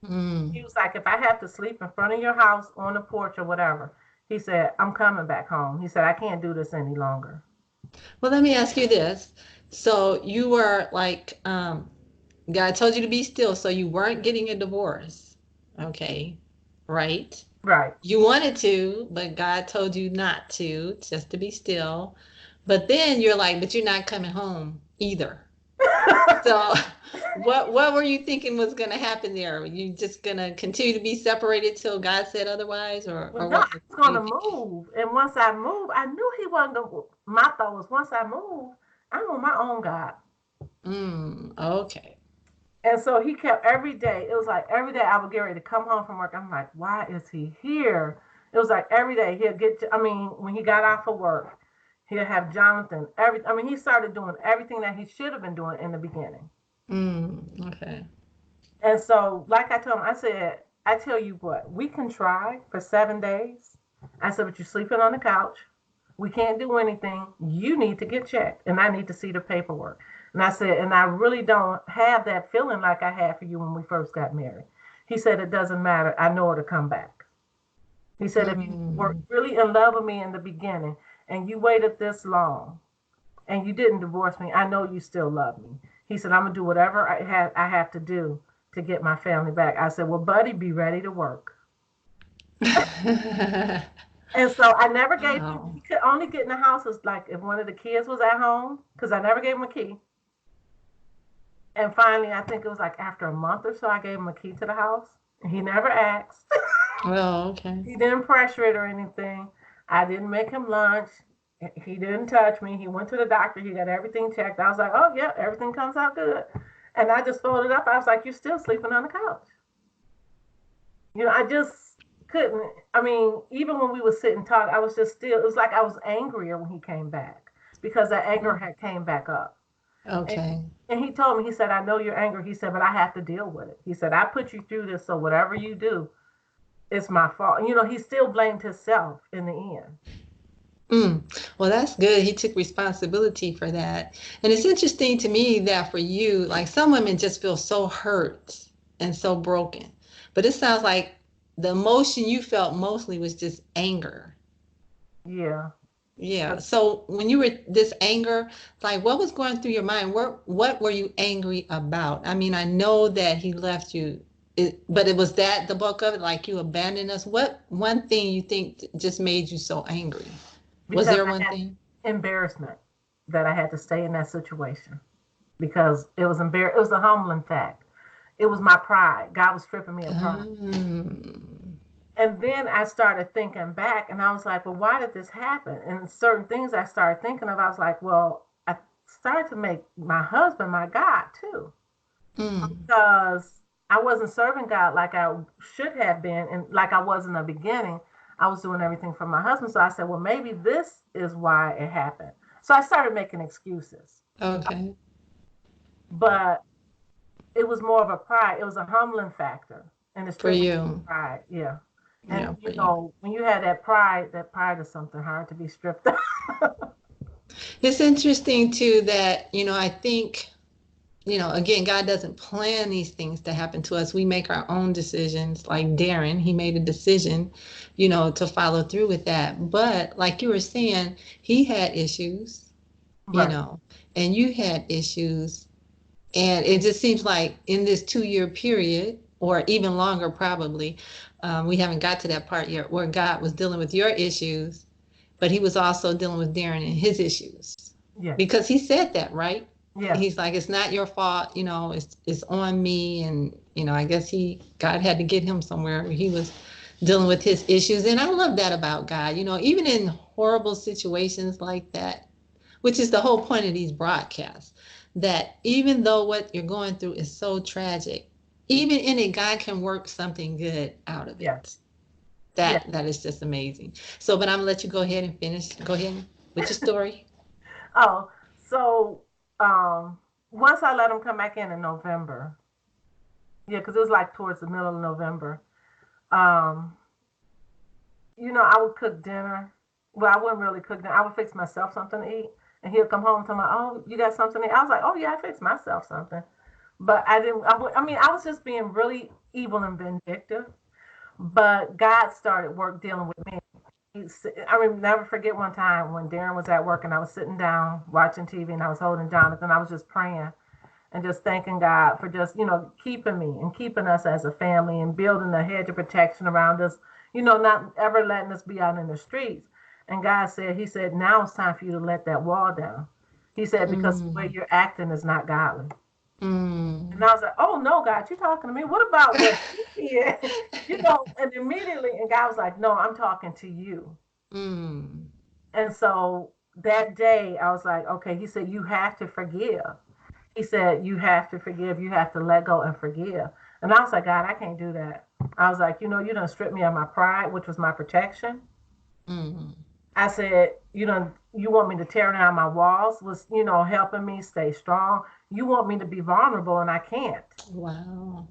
He was like, if I have to sleep in front of your house on the porch or whatever, he said, I'm coming back home. He said, I can't do this any longer. Well, let me ask you this. So you were like, God told you to be still. So you weren't getting a divorce. Okay. Right. Right. You wanted to, but God told you not to, just to be still. But then you're like, but you're not coming home either. So what were you thinking was going to happen there? Were you just going to continue to be separated till God said otherwise? Or no, I was going to move. And once I moved, I knew he wasn't going to. My thought was, once I move, I'm on my own God. Okay. And so he kept every day. It was like every day I would get ready to come home from work. I'm like, why is he here? It was like every day he'll when he got off of work, he'll have Jonathan. He started doing everything that he should have been doing in the beginning. Okay. And so, like I told him, I said, I tell you what, we can try for 7 days. I said, but you're sleeping on the couch. We can't do anything. You need to get checked, and I need to see the paperwork. And I said, and I really don't have that feeling like I had for you when we first got married. He said, it doesn't matter. I know it'll come back. He said, if you were really in love with me in the beginning and you waited this long and you didn't divorce me, I know you still love me. He said, I'm going to do whatever I have to do to get my family back. I said, well, buddy, be ready to work. And so I never gave him, he could only get in the house like if one of the kids was at home, because I never gave him a key. And finally, I think it was like after a month or so, I gave him a key to the house. And he never asked. Well, okay. He didn't pressure it or anything. I didn't make him lunch. He didn't touch me. He went to the doctor. He got everything checked. I was like, oh, yeah, everything comes out good. And I just folded up. I was like, you're still sleeping on the couch. I just couldn't. Even when we would sit and talk, I was just still, it was like I was angrier when he came back because that anger had came back up. Okay. And he told me, he said, I know you're angry. He said, but I have to deal with it. He said, I put you through this, so whatever you do, it's my fault. He still blamed himself in the end. Well, that's good. He took responsibility for that. And it's interesting to me that for you, like some women just feel so hurt and so broken. But it sounds like the emotion you felt mostly was just anger. Yeah. Yeah. So when you were this anger, like what was going through your mind? What were you angry about? I mean, I know that he left you, but it was that the bulk of it, like you abandoned us. What one thing you think just made you so angry? Was Because there I one had thing? embarrassment that I had to stay in that situation because it was it was a humbling fact. It was my pride. God was stripping me of pride. Mm, And then I started thinking back and I was like, well, why did this happen? And certain things I started thinking of, I was like, well, I started to make my husband my God too. mm, Because I wasn't serving God like I should have been and like I was in the beginning. I was doing everything for my husband. So I said, well, maybe this is why it happened. So I started making excuses. okay. But it was more of a pride. It was a humbling factor. And it For stripped me you. of pride. Yeah. Yeah, And for you. when you have that pride is something hard to be stripped of. It's interesting too that, I think, again, God doesn't plan these things to happen to us. We make our own decisions. Like Darren, he made a decision, to follow through with that. But like you were saying, he had issues, you Right. know, and you had issues. And it just seems like in this 2-year period, or even longer, probably, we haven't got to that part yet where God was dealing with your issues, but he was also dealing with Darren and his issues. Yes. Because he said that, right? Yes. He's like, it's not your fault, it's on me. And, I guess God had to get him somewhere where he was dealing with his issues. And I love that about God, even in horrible situations like that, which is the whole point of these broadcasts, that even though what you're going through is so tragic, even in it, God can work something good out of Yes. it. Yes. That is just amazing. So, but I'm gonna let you go ahead and finish. Go ahead with your story. Oh, so once I let him come back in November, yeah, because it was like towards the middle of November. Um, I would cook dinner. Well, I wouldn't really cook dinner. I would fix myself something to eat, and he'll come home and tell me, "Oh, you got something to eat?" I was like, "Oh yeah, I fixed myself something," but I didn't. I mean, I was just being really evil and vindictive. But God started dealing with me. I never forget one time when Darren was at work and I was sitting down watching TV and I was holding Jonathan. I was just praying and just thanking God for just, keeping me and keeping us as a family and building a hedge of protection around us, not ever letting us be out in the streets. And God said, He said, now it's time for you to let that wall down. He said, because the way Mm, you're acting is not godly. And mm. I was like, oh no, God, you talking to me? What about what he did? And immediately, and God was like, no, I'm talking to you. Mm. And so that day, I was like, okay, he said, you have to forgive. He said, you have to forgive. You have to let go and forgive. And I was like, God, I can't do that. I was like, you done stripped me of my pride, which was my protection. Mm. I said, you want me to tear down my walls, was, helping me stay strong. You want me to be vulnerable, and I can't. Wow.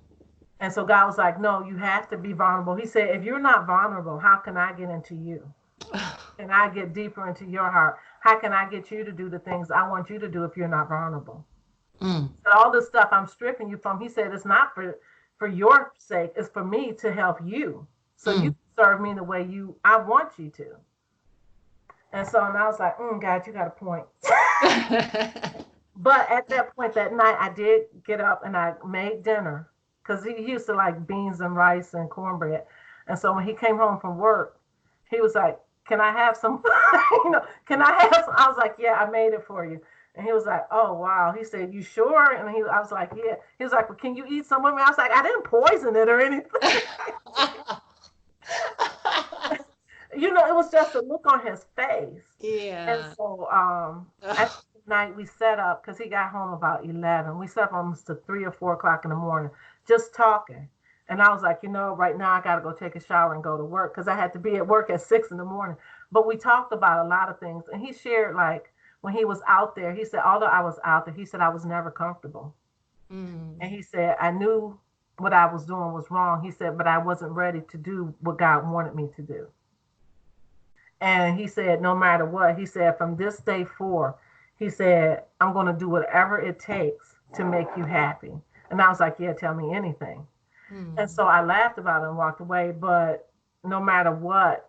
And so God was like, no, you have to be vulnerable. He said, if you're not vulnerable, how can I get into you? Can I get deeper into your heart? How can I get you to do the things I want you to do if you're not vulnerable? Mm. So all this stuff I'm stripping you from, he said, it's not for your sake. It's for me to help you. So you Mm. serve me the way I want you to. And so, and I was like, God, you got a point. But at that point that night, I did get up and I made dinner because he used to like beans and rice and cornbread. And so when he came home from work, he was like, can I have some, can I have some? I was like, yeah, I made it for you. And he was like, oh, wow. He said, you sure? And I was like, yeah. He was like, well, can you eat some with me? I was like, I didn't poison it or anything. It was just a look on his face. And Yeah. so at Ugh. night we set up because he got home about 11. We set up almost to 3 or 4 o'clock in the morning, just talking. And I was like, right now I got to go take a shower and go to work because I had to be at work at 6 in the morning. But we talked about a lot of things. And he shared, like, when he was out there, he said, although I was out there, he said, I was never comfortable. Mm. And he said, I knew what I was doing was wrong. He said, but I wasn't ready to do what God wanted me to do. And he said, no matter what, he said, from this day forward, he said, I'm going to do whatever it takes to make you happy. And I was like, yeah, tell me anything. And so I laughed about it and walked away. But no matter what,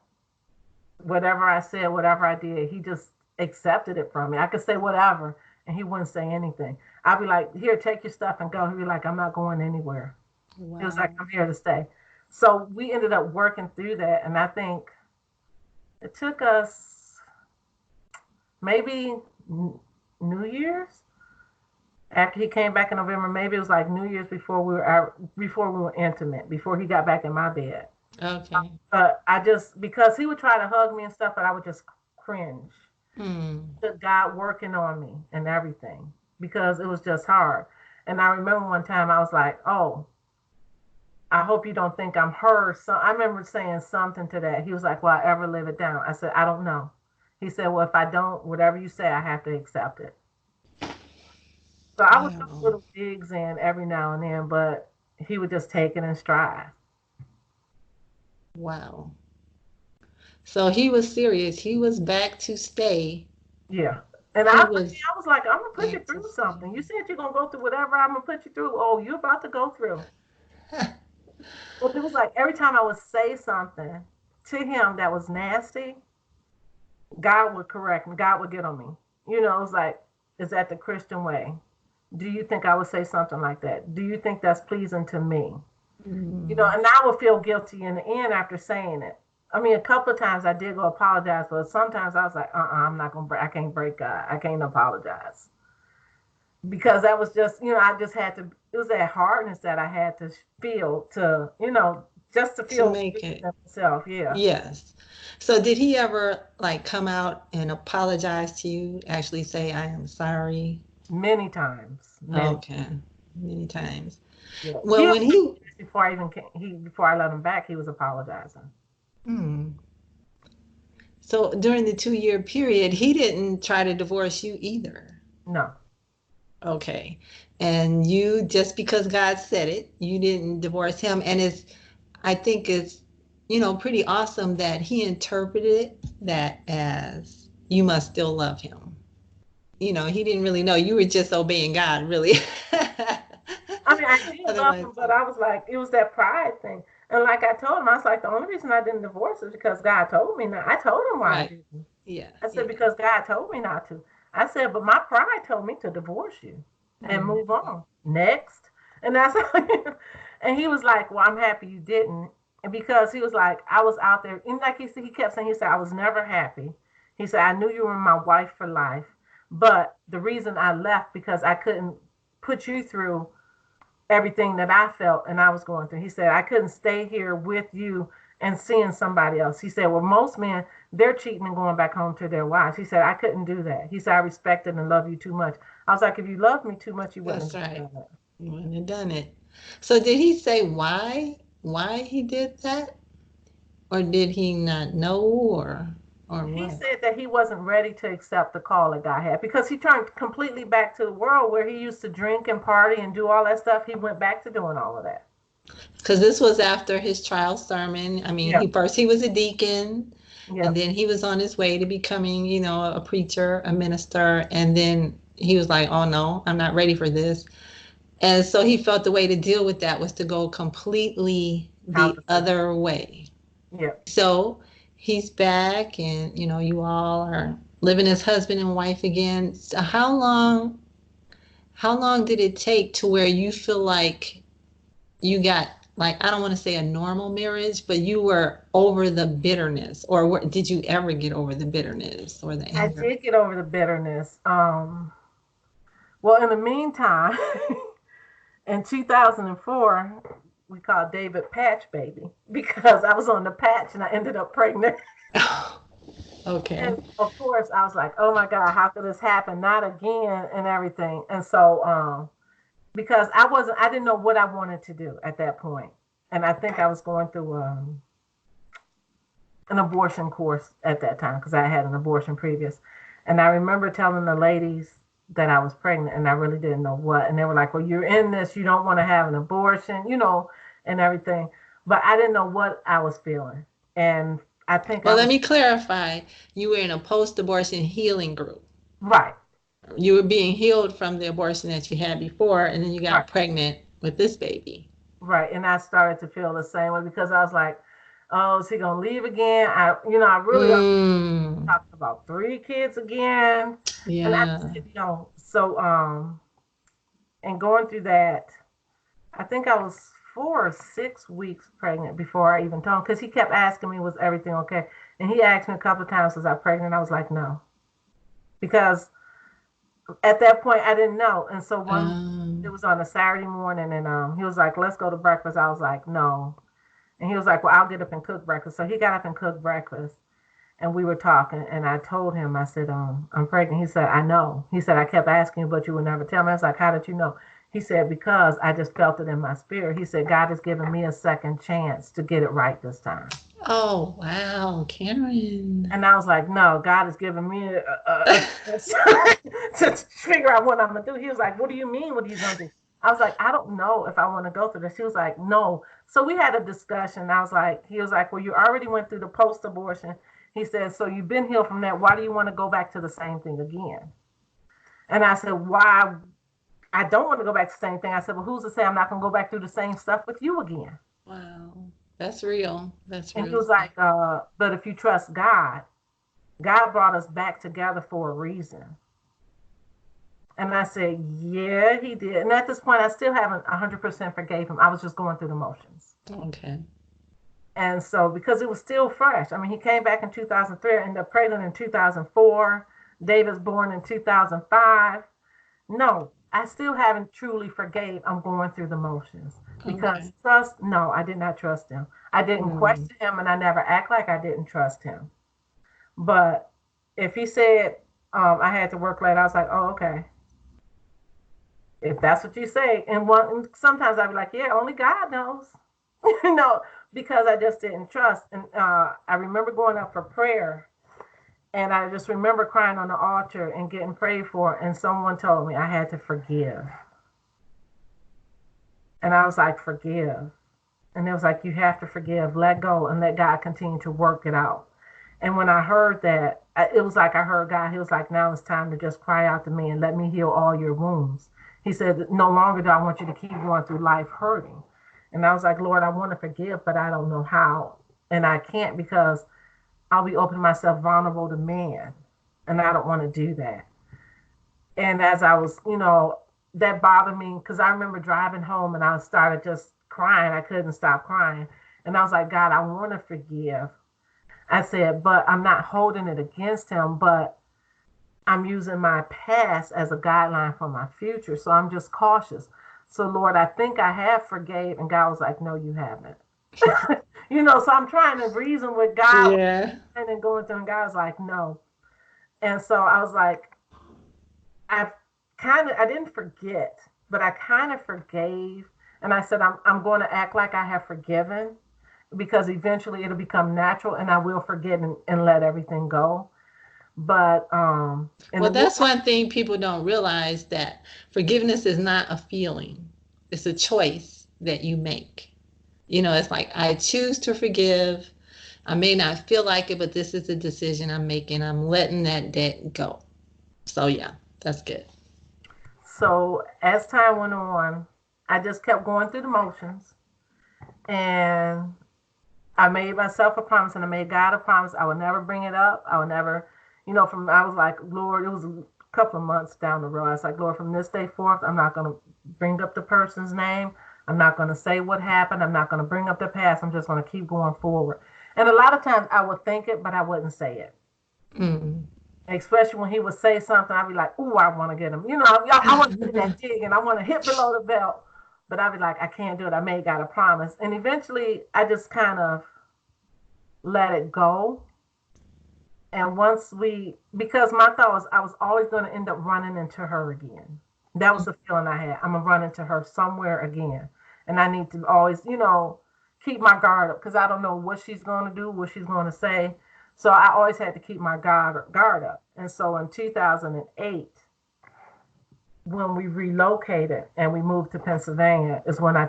whatever I said, whatever I did, he just accepted it from me. I could say whatever, and he wouldn't say anything. I'd be like, here, take your stuff and go. He'd be like, I'm not going anywhere. Wow. It was like, I'm here to stay. So we ended up working through that. And I think it took us maybe New Year's after he came back in November. Maybe it was like New Year's before we were intimate, before he got back in my bed. Okay. But because he would try to hug me and stuff, but I would just cringe. To God working on me and everything, because it was just hard. And I remember one time I was like, oh, I hope you don't think I'm her. So I remember saying something to that. He was like, will I ever live it down? I said, I don't know. He said, well, if I don't, whatever you say, I have to accept it. So I would put little digs in every now and then, but he would just take it in stride. Wow. So he was serious. He was back to stay. Yeah. And I was like, I'm going to put you through something. You said you're going to go through whatever I'm going to put you through. Oh, you're about to go through. Well, it was like every time I would say something to him that was nasty, God would correct me. God would get on me. You know, it was like, is that the Christian way? Do you think I would say something like that? Do you think that's pleasing to me? You know, and I would feel guilty in the end after saying it. I mean, a couple of times I did go apologize, but sometimes I was like, I'm not going to I can't break God. I can't apologize. Because that was just, you know, I just had to, it was that hardness that I had to feel to, you know, just to feel to make it myself. Yeah. Yes. So did he ever like come out and apologize to you? Actually say, I am sorry? Many times. Okay. Many times. Yeah. Well, when before I let him back, he was apologizing. So during the 2-year period, he didn't try to divorce you either. No. Okay. And you, just because God said it, you didn't divorce him. And I think it's, you know, pretty awesome that he interpreted that as you must still love him. You know, he didn't really know. You were just obeying God, really. I mean, I did love him, but I was like, it was that pride thing. And like I told him, I was like, the only reason I didn't divorce is because God told me not. I told him why I didn't. Yeah. I said, because God told me not to. I said, but my pride told me to divorce you and move on. Next. And that's and he was like, well, I'm happy you didn't. And because he was like, I was out there. And like he kept saying, he said, I was never happy. He said, I knew you were my wife for life. But the reason I left because I couldn't put you through everything that I felt and I was going through. He said, I couldn't stay here with you and seeing somebody else. He said, well, most men, they're cheating and going back home to their wives. He said, I couldn't do that. He said, I respected and love you too much. I was like, if you loved me too much, you wouldn't have done that. You wouldn't have done it. So did he say why he did that? Or did he not know or what? He said that he wasn't ready to accept the call that God had because he turned completely back to the world where he used to drink and party and do all that stuff. He went back to doing all of that. Because this was after his trial sermon. I mean, he was a deacon, and then he was on his way to becoming, you know, a preacher, a minister, and then he was like, oh no, I'm not ready for this. And so he felt the way to deal with that was to go completely the other way. Yeah. So he's back, and you know, you all are living as husband and wife again. So how long did it take to where you feel like you got, like, I don't want to say a normal marriage, but you were over the bitterness, or did you ever get over the bitterness or the anger? I did get over the bitterness. Well, in the meantime, in 2004, we called David Patch Baby because I was on the patch and I ended up pregnant. Okay. And of course, I was like, oh my God, how could this happen? Not again and everything. And so, because I didn't know what I wanted to do at that point. And I think I was going through an abortion course at that time because I had an abortion previous. And I remember telling the ladies that I was pregnant and I really didn't know what. And they were like, well, you're in this, you don't want to have an abortion, you know, and everything. But I didn't know what I was feeling. And I think let me clarify. You were in a post-abortion healing group. Right. You were being healed from the abortion that you had before, and then you got pregnant with this baby. Right. And I started to feel the same way because I was like, oh, is he gonna leave again? I really don't Mm, talk about 3 kids again. And I just yeah. didn't know. So and going through that, I think I was 4 or 6 weeks pregnant before I even told him because he kept asking me, was everything okay? And he asked me a couple of times, was I pregnant? I was like, no. Because at that point I didn't know. And so it Um, was on a Saturday morning and he was like, let's go to breakfast. I was like, no. And he was like, well, I'll get up and cook breakfast. So he got up and cooked breakfast and we were talking and I told him, I said, I'm pregnant. He said, I know. He said, I kept asking you, but you would never tell me. I was like, how did you know? He said, because I just felt it in my spirit. He said, God has given me a second chance to get it right this time. oh, wow, Karen. And I was like, no, God has given me a chance to figure out what I'm going to do. He was like, what do you mean? What are you going to do? I was like, I don't know if I want to go through this. He was like, no. So we had a discussion. He was like, well, you already went through the post abortion. He said, so you've been healed from that. Why do you want to go back to the same thing again? And I said, why? I don't want to go back to the same thing. I said, well, who's to say I'm not going to go back through the same stuff with you again? Wow, that's real. That's And he real was stuff. like, but if you trust God, God brought us back together for a reason. And I said, yeah, he did. And at this point, I still haven't 100% forgave him. I was just going through the motions. Okay. And so, because it was still fresh, I mean, he came back in 2003, ended up pregnant in 2004. David's born in 2005. No, I still haven't truly forgave. I'm going through the motions because Okay. trust, no, I did not trust him. I didn't Mm, question him and I never act like I didn't trust him. But if he said I had to work late, I was like, oh, okay. If that's what you say. And sometimes I'd be like, yeah, only God knows. No, because I just didn't trust. And I remember going up for prayer and I just remember crying on the altar and getting prayed for. And someone told me I had to forgive. And I was like, forgive. And it was like, you have to forgive, let go, and let God continue to work it out. And when I heard that, it was like I heard God. He was like, now it's time to just cry out to me and let me heal all your wounds. He said, no longer do I want you to keep going through life hurting. And I was like, Lord, I want to forgive, but I don't know how. And I can't because I'll be opening myself vulnerable to man. And I don't want to do that. And as I was, that bothered me because I remember driving home and I started just crying. I couldn't stop crying. And I was like, God, I want to forgive. I said, but I'm not holding it against him, but I'm using my past as a guideline for my future. So I'm just cautious. So Lord, I think I have forgave. And God was like, no, you haven't. So I'm trying to reason with God yeah. and then going through and God was like, no. And so I was like, I I didn't forget, but I kind of forgave. And I said, I'm going to act like I have forgiven because eventually it'll become natural and I will forget and let everything go. But in Well, the midst, that's one thing people don't realize, that forgiveness is not a feeling. It's a choice that you make. It's like, I choose to forgive. I may not feel like it, but this is the decision I'm making. I'm letting that debt go. So yeah, that's good. so as time went on, I just kept going through the motions and I made myself a promise and I made God a promise. I would never bring it up. I would never, I was like, Lord, it was a couple of months down the road. I was like, Lord, from this day forth, I'm not going to bring up the person's name. I'm not going to say what happened. I'm not going to bring up the past. I'm just going to keep going forward. And a lot of times I would think it, but I wouldn't say it. Mm. Especially when he would say something, I'd be like, ooh, I want to get him. I want to get that jig and I want to hit below the belt. But I'd be like, I can't do it. I made God a promise. And eventually I just kind of let it go. And because my thought was I was always going to end up running into her again. That was the feeling I had. I'm going to run into her somewhere again. And I need to always, keep my guard up because I don't know what she's going to do, what she's going to say. So I always had to keep my guard up. And so in 2008, when we relocated and we moved to Pennsylvania, is when I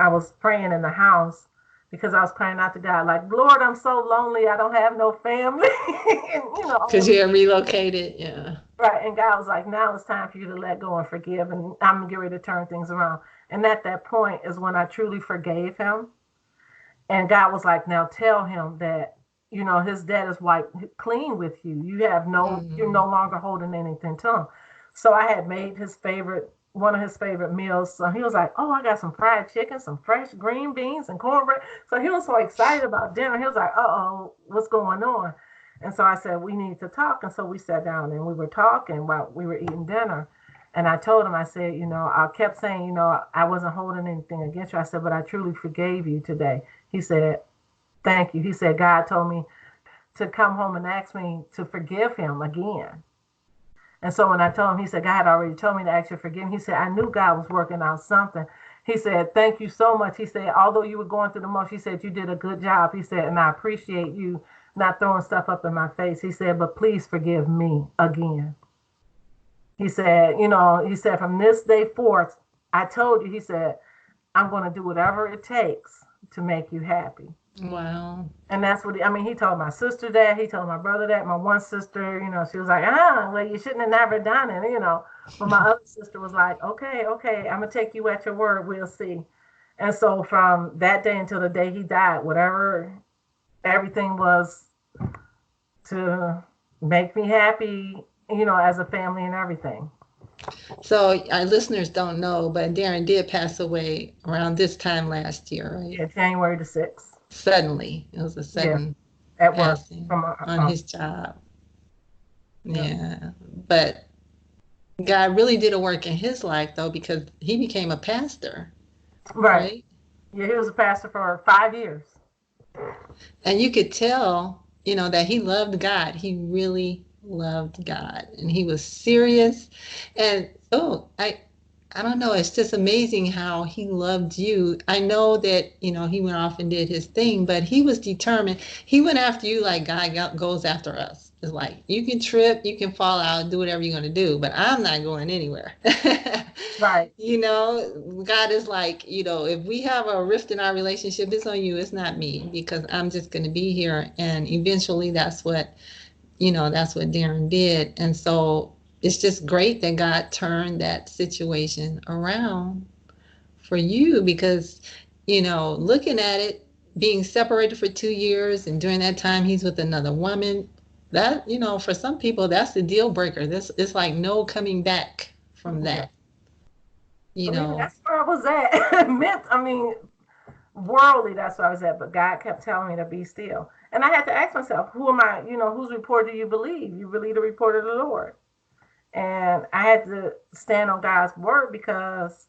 was praying in the house because I was crying out to God, like, Lord, I'm so lonely. I don't have no family. and, Because you have relocated. Yeah. right. And God was like, now it's time for you to let go and forgive. And I'm getting ready to turn things around. And at that point is when I truly forgave him. And God was like, now tell him that, his debt is wiped clean with you. You're no longer holding anything to him. So I had made one of his favorite meals. So he was like, oh, I got some fried chicken, some fresh green beans and cornbread. So he was so excited about dinner. He was like, uh-oh, what's going on? And so I said, we need to talk. And so we sat down and we were talking while we were eating dinner. And I told him, I said, I kept saying, I wasn't holding anything against you. I said, but I truly forgave you today. He said, thank you. He said, God told me to come home and ask me to forgive him again. And so when I told him, he said, God had already told me to ask you to forgive him. He said, I knew God was working out something. He said, thank you so much. He said, although you were going through the most, he said, you did a good job. He said, and I appreciate you not throwing stuff up in my face. He said, but please forgive me again. He said, from this day forth, I told you, he said, I'm going to do whatever it takes to make you happy. Wow. And that's what he told my sister that, he told my brother that, my one sister, she was like, well, you shouldn't have never done it, But my other sister was like, okay, I'm going to take you at your word. We'll see. And so from that day until the day he died, whatever, everything was to make me happy, as a family and everything. So our listeners don't know, but Darren did pass away around this time last year, right? Yeah, January the 6th. Suddenly. It was a sudden at work on his job. Yeah. But God really did a work in his life, though, because he became a pastor. Right? Yeah, he was a pastor for 5 years. And you could tell, that he loved God. He really loved God, and he was serious. And I don't know, it's just amazing how he loved you. I know that he went off and did his thing, but he was determined. He went after you like God goes after us. It's like, you can trip, you can fall out, do whatever you're going to do, but I'm not going anywhere. Right. God is like, if we have a rift in our relationship, it's on you, it's not me, because I'm just going to be here. And eventually that's what Darren did. And so it's just great that God turned that situation around for you, because, looking at it, being separated for 2 years, and during that time he's with another woman, that, for some people, that's the deal breaker. It's like no coming back from that. That's where I was at. Worldly, that's where I was at, but God kept telling me to be still. And I had to ask myself, who am I, whose report do you believe? You believe the report of the Lord. And I had to stand on God's word, because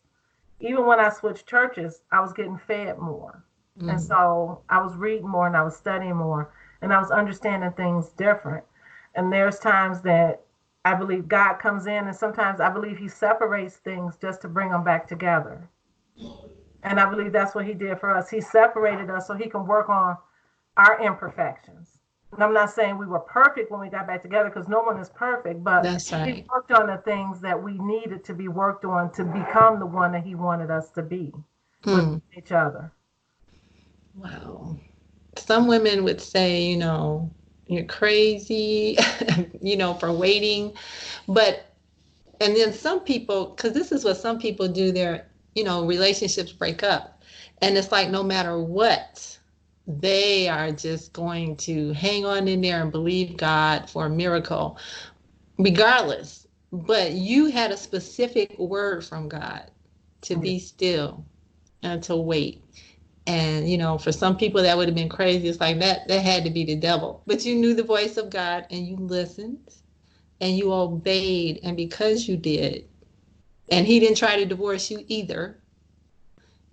even when I switched churches, I was getting fed more. Mm-hmm. And so I was reading more and I was studying more and I was understanding things different. And there's times that I believe God comes in, and sometimes I believe he separates things just to bring them back together. And I believe that's what he did for us. He separated us so he can work on our imperfections. And I'm not saying we were perfect when we got back together, because no one is perfect, but that's right. He worked on the things that we needed to be worked on to become the one that he wanted us to be with each other. Wow. Some women would say, you're crazy, for waiting. And then some people, because this is what some people do, their, relationships break up. And it's like, no matter what, they are just going to hang on in there and believe God for a miracle, regardless. But you had a specific word from God to be still and to wait. And, for some people that would have been crazy. It's like that had to be the devil. But you knew the voice of God, and you listened and you obeyed. And because you did, and he didn't try to divorce you either.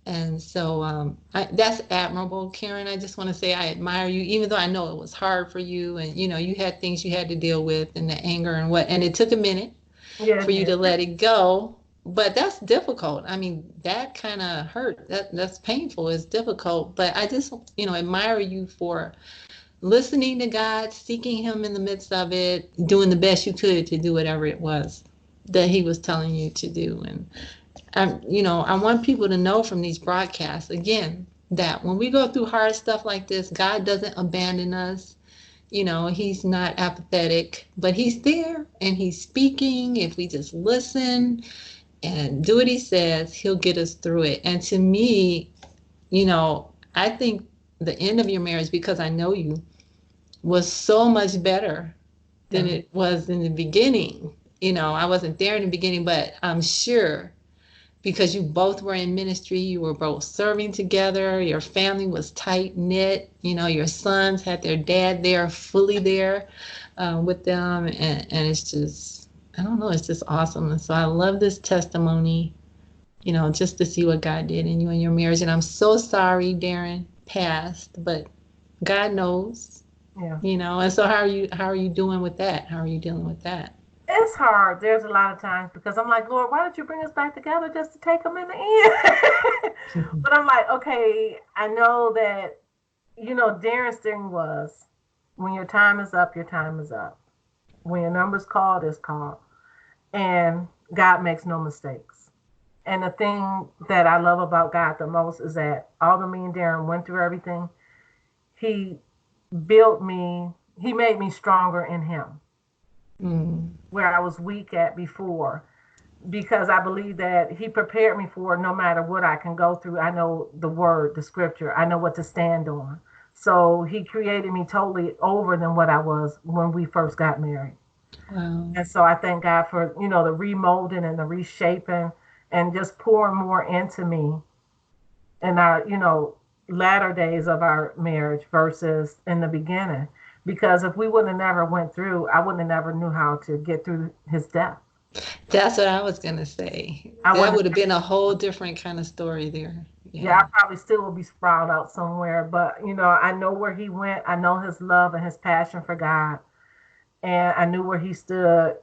And so that's admirable, Karen. I just want to say I admire you, even though I know it was hard for you, and you had things you had to deal with, and the anger and it took a minute for you to let it go. But that's difficult. That kind of hurt. That's painful. It's difficult. But I just admire you for listening to God, seeking him in the midst of it, doing the best you could to do whatever it was that he was telling you to do. And I want people to know from these broadcasts, again, that when we go through hard stuff like this, God doesn't abandon us. He's not apathetic, but he's there and he's speaking if we just listen and do what he says. He'll get us through it. And to me, I think the end of your marriage, because I know you, was so much better than it was in the beginning. I wasn't there in the beginning, but I'm sure because you both were in ministry, you were both serving together, your family was tight knit, your sons had their dad there, fully there with them. And it's just, I don't know, it's just awesome. And so I love this testimony, just to see what God did in you and your marriage. And I'm so sorry Darren passed, but God knows. Yeah. And so how are you doing with that? How are you dealing with that? It's hard. There's a lot of times because I'm like, Lord, why did you bring us back together just to take them in the end? But I'm like, okay, I know that, Darren's thing was, when your time is up, your time is up. When your number's called, it's called. And God makes no mistakes. And the thing that I love about God the most is that although me and Darren went through everything, he built me, he made me stronger in him. Where I was weak at before, because I believe that he prepared me for no matter what I can go through. I know the word, the scripture, I know what to stand on. So he created me totally over than what I was when we first got married. Wow. And so I thank God for, the remolding and the reshaping and just pouring more into me in our, latter days of our marriage versus in the beginning. Because if we wouldn't have never went through, I wouldn't have never knew how to get through his death. That's what I was going to say. That would have been a whole different kind of story there. Yeah, I probably still would be sprawled out somewhere. But, I know where he went. I know his love and his passion for God. And I knew where he stood.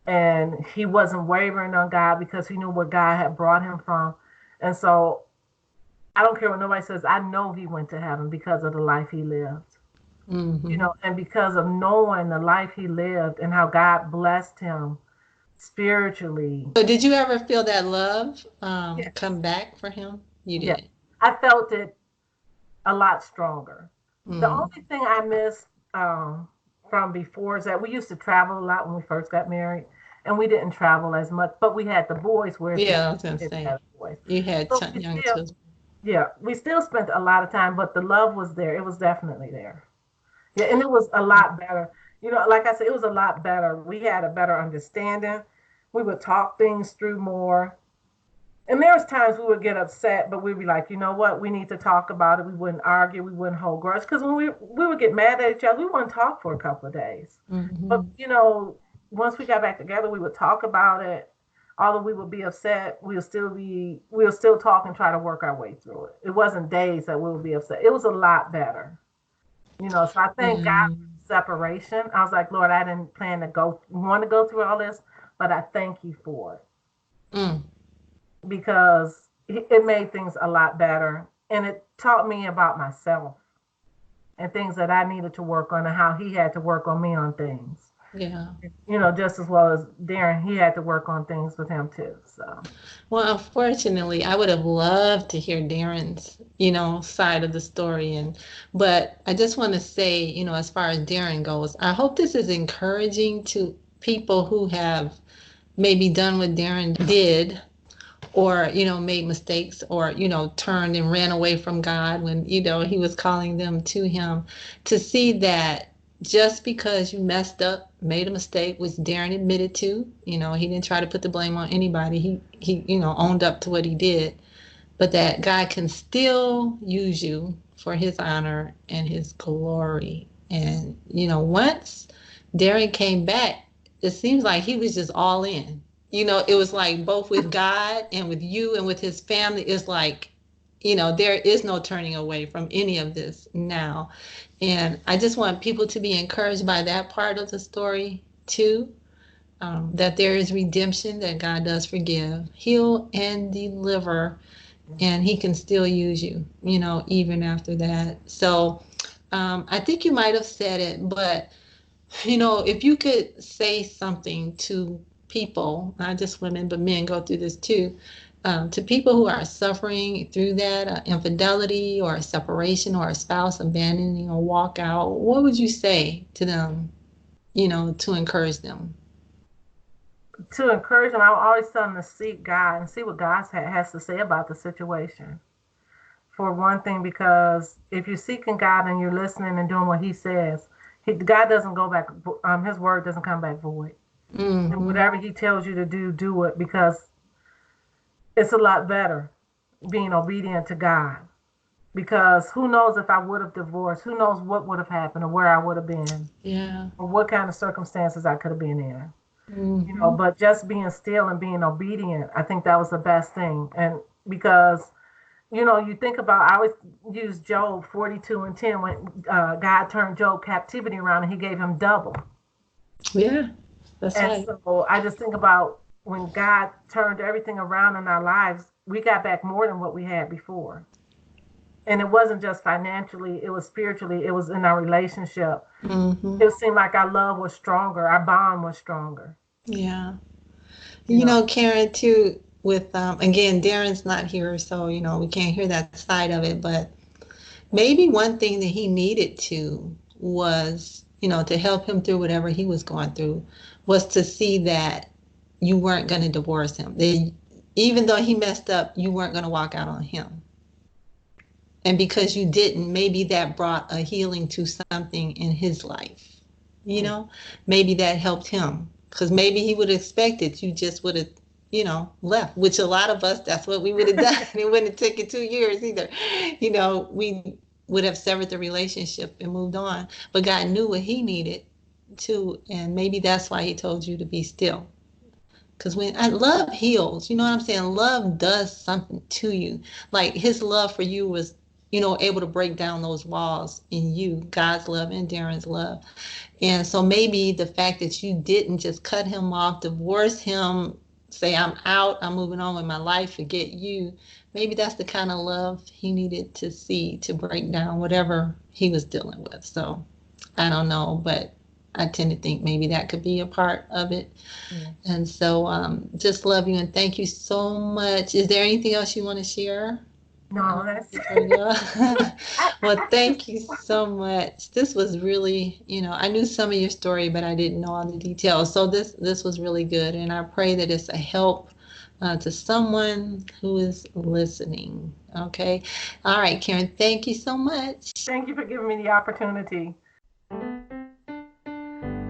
And he wasn't wavering on God because he knew where God had brought him from. And so I don't care what nobody says. I know he went to heaven because of the life he lived. Mm-hmm. And because of knowing the life he lived and how God blessed him spiritually. So did you ever feel that love Yes. come back for him? You did. Yes. I felt it a lot stronger. The only thing I missed from before is that we used to travel a lot when we first got married, and we didn't travel as much, but we had the boys where I was going to say, you had young children. Yeah, we still spent a lot of time, but the love was there. It was definitely there. Yeah, and it was a lot better. Like I said, it was a lot better. We had a better understanding. We would talk things through more. And there was times we would get upset, but we'd be like, you know what? We need to talk about it. We wouldn't argue. We wouldn't hold grudge. Because when we would get mad at each other, we wouldn't talk for a couple of days. Mm-hmm. But, once we got back together, we would talk about it. Although we would be upset, we'll still talk and try to work our way through it. It wasn't days that we would be upset. It was a lot better. So I thank God for separation. I was like, Lord, I didn't want to go through all this, but I thank you for it. Because it made things a lot better. And it taught me about myself and things that I needed to work on and how he had to work on me on things. Yeah. Just as well as Darren, he had to work on things with him too. So. Well, unfortunately, I would have loved to hear Darren's, side of the story. But I just want to say, as far as Darren goes, I hope this is encouraging to people who have maybe done what Darren did, or, made mistakes, or, turned and ran away from God when, he was calling them to him, to see that just because you messed up, made a mistake, which Darren admitted to, he didn't try to put the blame on anybody. He owned up to what he did, but that God can still use you for his honor and his glory. And, once Darren came back, it seems like he was just all in. It was like both with God and with you and with his family. It's like, there is no turning away from any of this now. And I just want people to be encouraged by that part of the story too, that there is redemption, that God does forgive, heal, and deliver, and he can still use you, even after that. So I think you might have said it, but, if you could say something to people, not just women, but men go through this too, to people who are suffering through that infidelity or a separation or a spouse abandoning or walk out, what would you say to them, to encourage them? to encourage him, I always tell him to seek God and see what God has to say about the situation. For one thing, because if you're seeking God and you're listening and doing what He says, God doesn't go back. His word doesn't come back void. And whatever He tells you to do, do it, because it's a lot better being obedient to God. Because who knows if I would have divorced? Who knows what would have happened or where I would have been? Yeah. Or what kind of circumstances I could have been in. You know, but just being still and being obedient, I think that was the best thing. And because, you know, you think about, I always use Job 42:10 when God turned Job captivity around and He gave him double. Yeah, that's And right. so I just think about when God turned everything around in our lives, we got back more than what we had before. And it wasn't just financially, it was spiritually, it was in our relationship. It seemed like our love was stronger, our bond was stronger. Yeah. You know, Karen, too, with again, Darren's not here, so we can't hear that side of it, but maybe one thing that he needed to was, to help him through whatever he was going through, was to see that you weren't going to divorce him. That even though he messed up, you weren't going to walk out on him. And because you didn't, maybe that brought a healing to something in his life. Maybe that helped him, because maybe he would have expected you just would have, left, which a lot of us, that's what we would have done. It wouldn't have taken 2 years either. We would have severed the relationship and moved on. But God knew what He needed too, and maybe that's why He told you to be still. Because when love heals, you know what I'm saying? Love does something to you. Like His love for you was, able to break down those walls in you, God's love and Darren's love. And so maybe the fact that you didn't just cut him off, divorce him, say, I'm out, I'm moving on with my life, forget you. Maybe that's the kind of love he needed to see to break down whatever he was dealing with. So I don't know, but I tend to think maybe that could be a part of it. Yeah. And so just love you and thank you so much. Is there anything else you want to share? no, that's Well, thank you so much. This was really, I knew some of your story, but I didn't know all the details. So this was really good, and I pray that it's a help to someone who is listening. Okay. All right, Karen, thank you so much. Thank you for giving me the opportunity.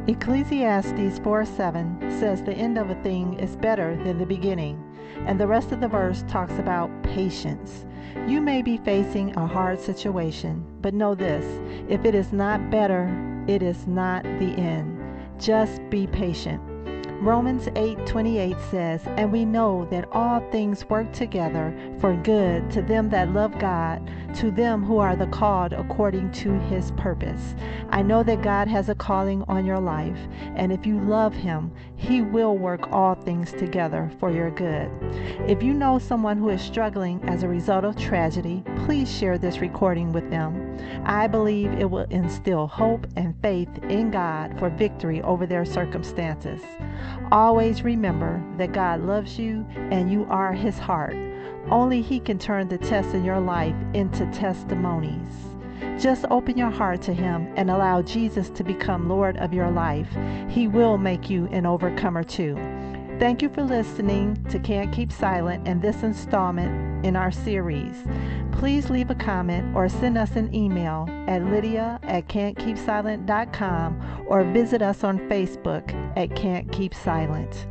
Ecclesiastes 4:7 says the end of a thing is better than the beginning, and the rest of the verse talks about patience. You may be facing a hard situation, but know this: if it is not better, it is not the end. Just be patient. Romans 8:28 says, and we know that all things work together for good to them that love God, to them who are the called according to His purpose. I know that God has a calling on your life, and if you love Him, He will work all things together for your good. If you know someone who is struggling as a result of tragedy, please share this recording with them. I believe it will instill hope and faith in God for victory over their circumstances. Always remember that God loves you and you are His heart. Only He can turn the tests in your life into testimonies. Just open your heart to Him and allow Jesus to become Lord of your life. He will make you an overcomer too. Thank you for listening to Can't Keep Silent in this installment in our series. Please leave a comment or send us an email at lydia@can'tkeepsilent.com or visit us on Facebook at Can't Keep Silent.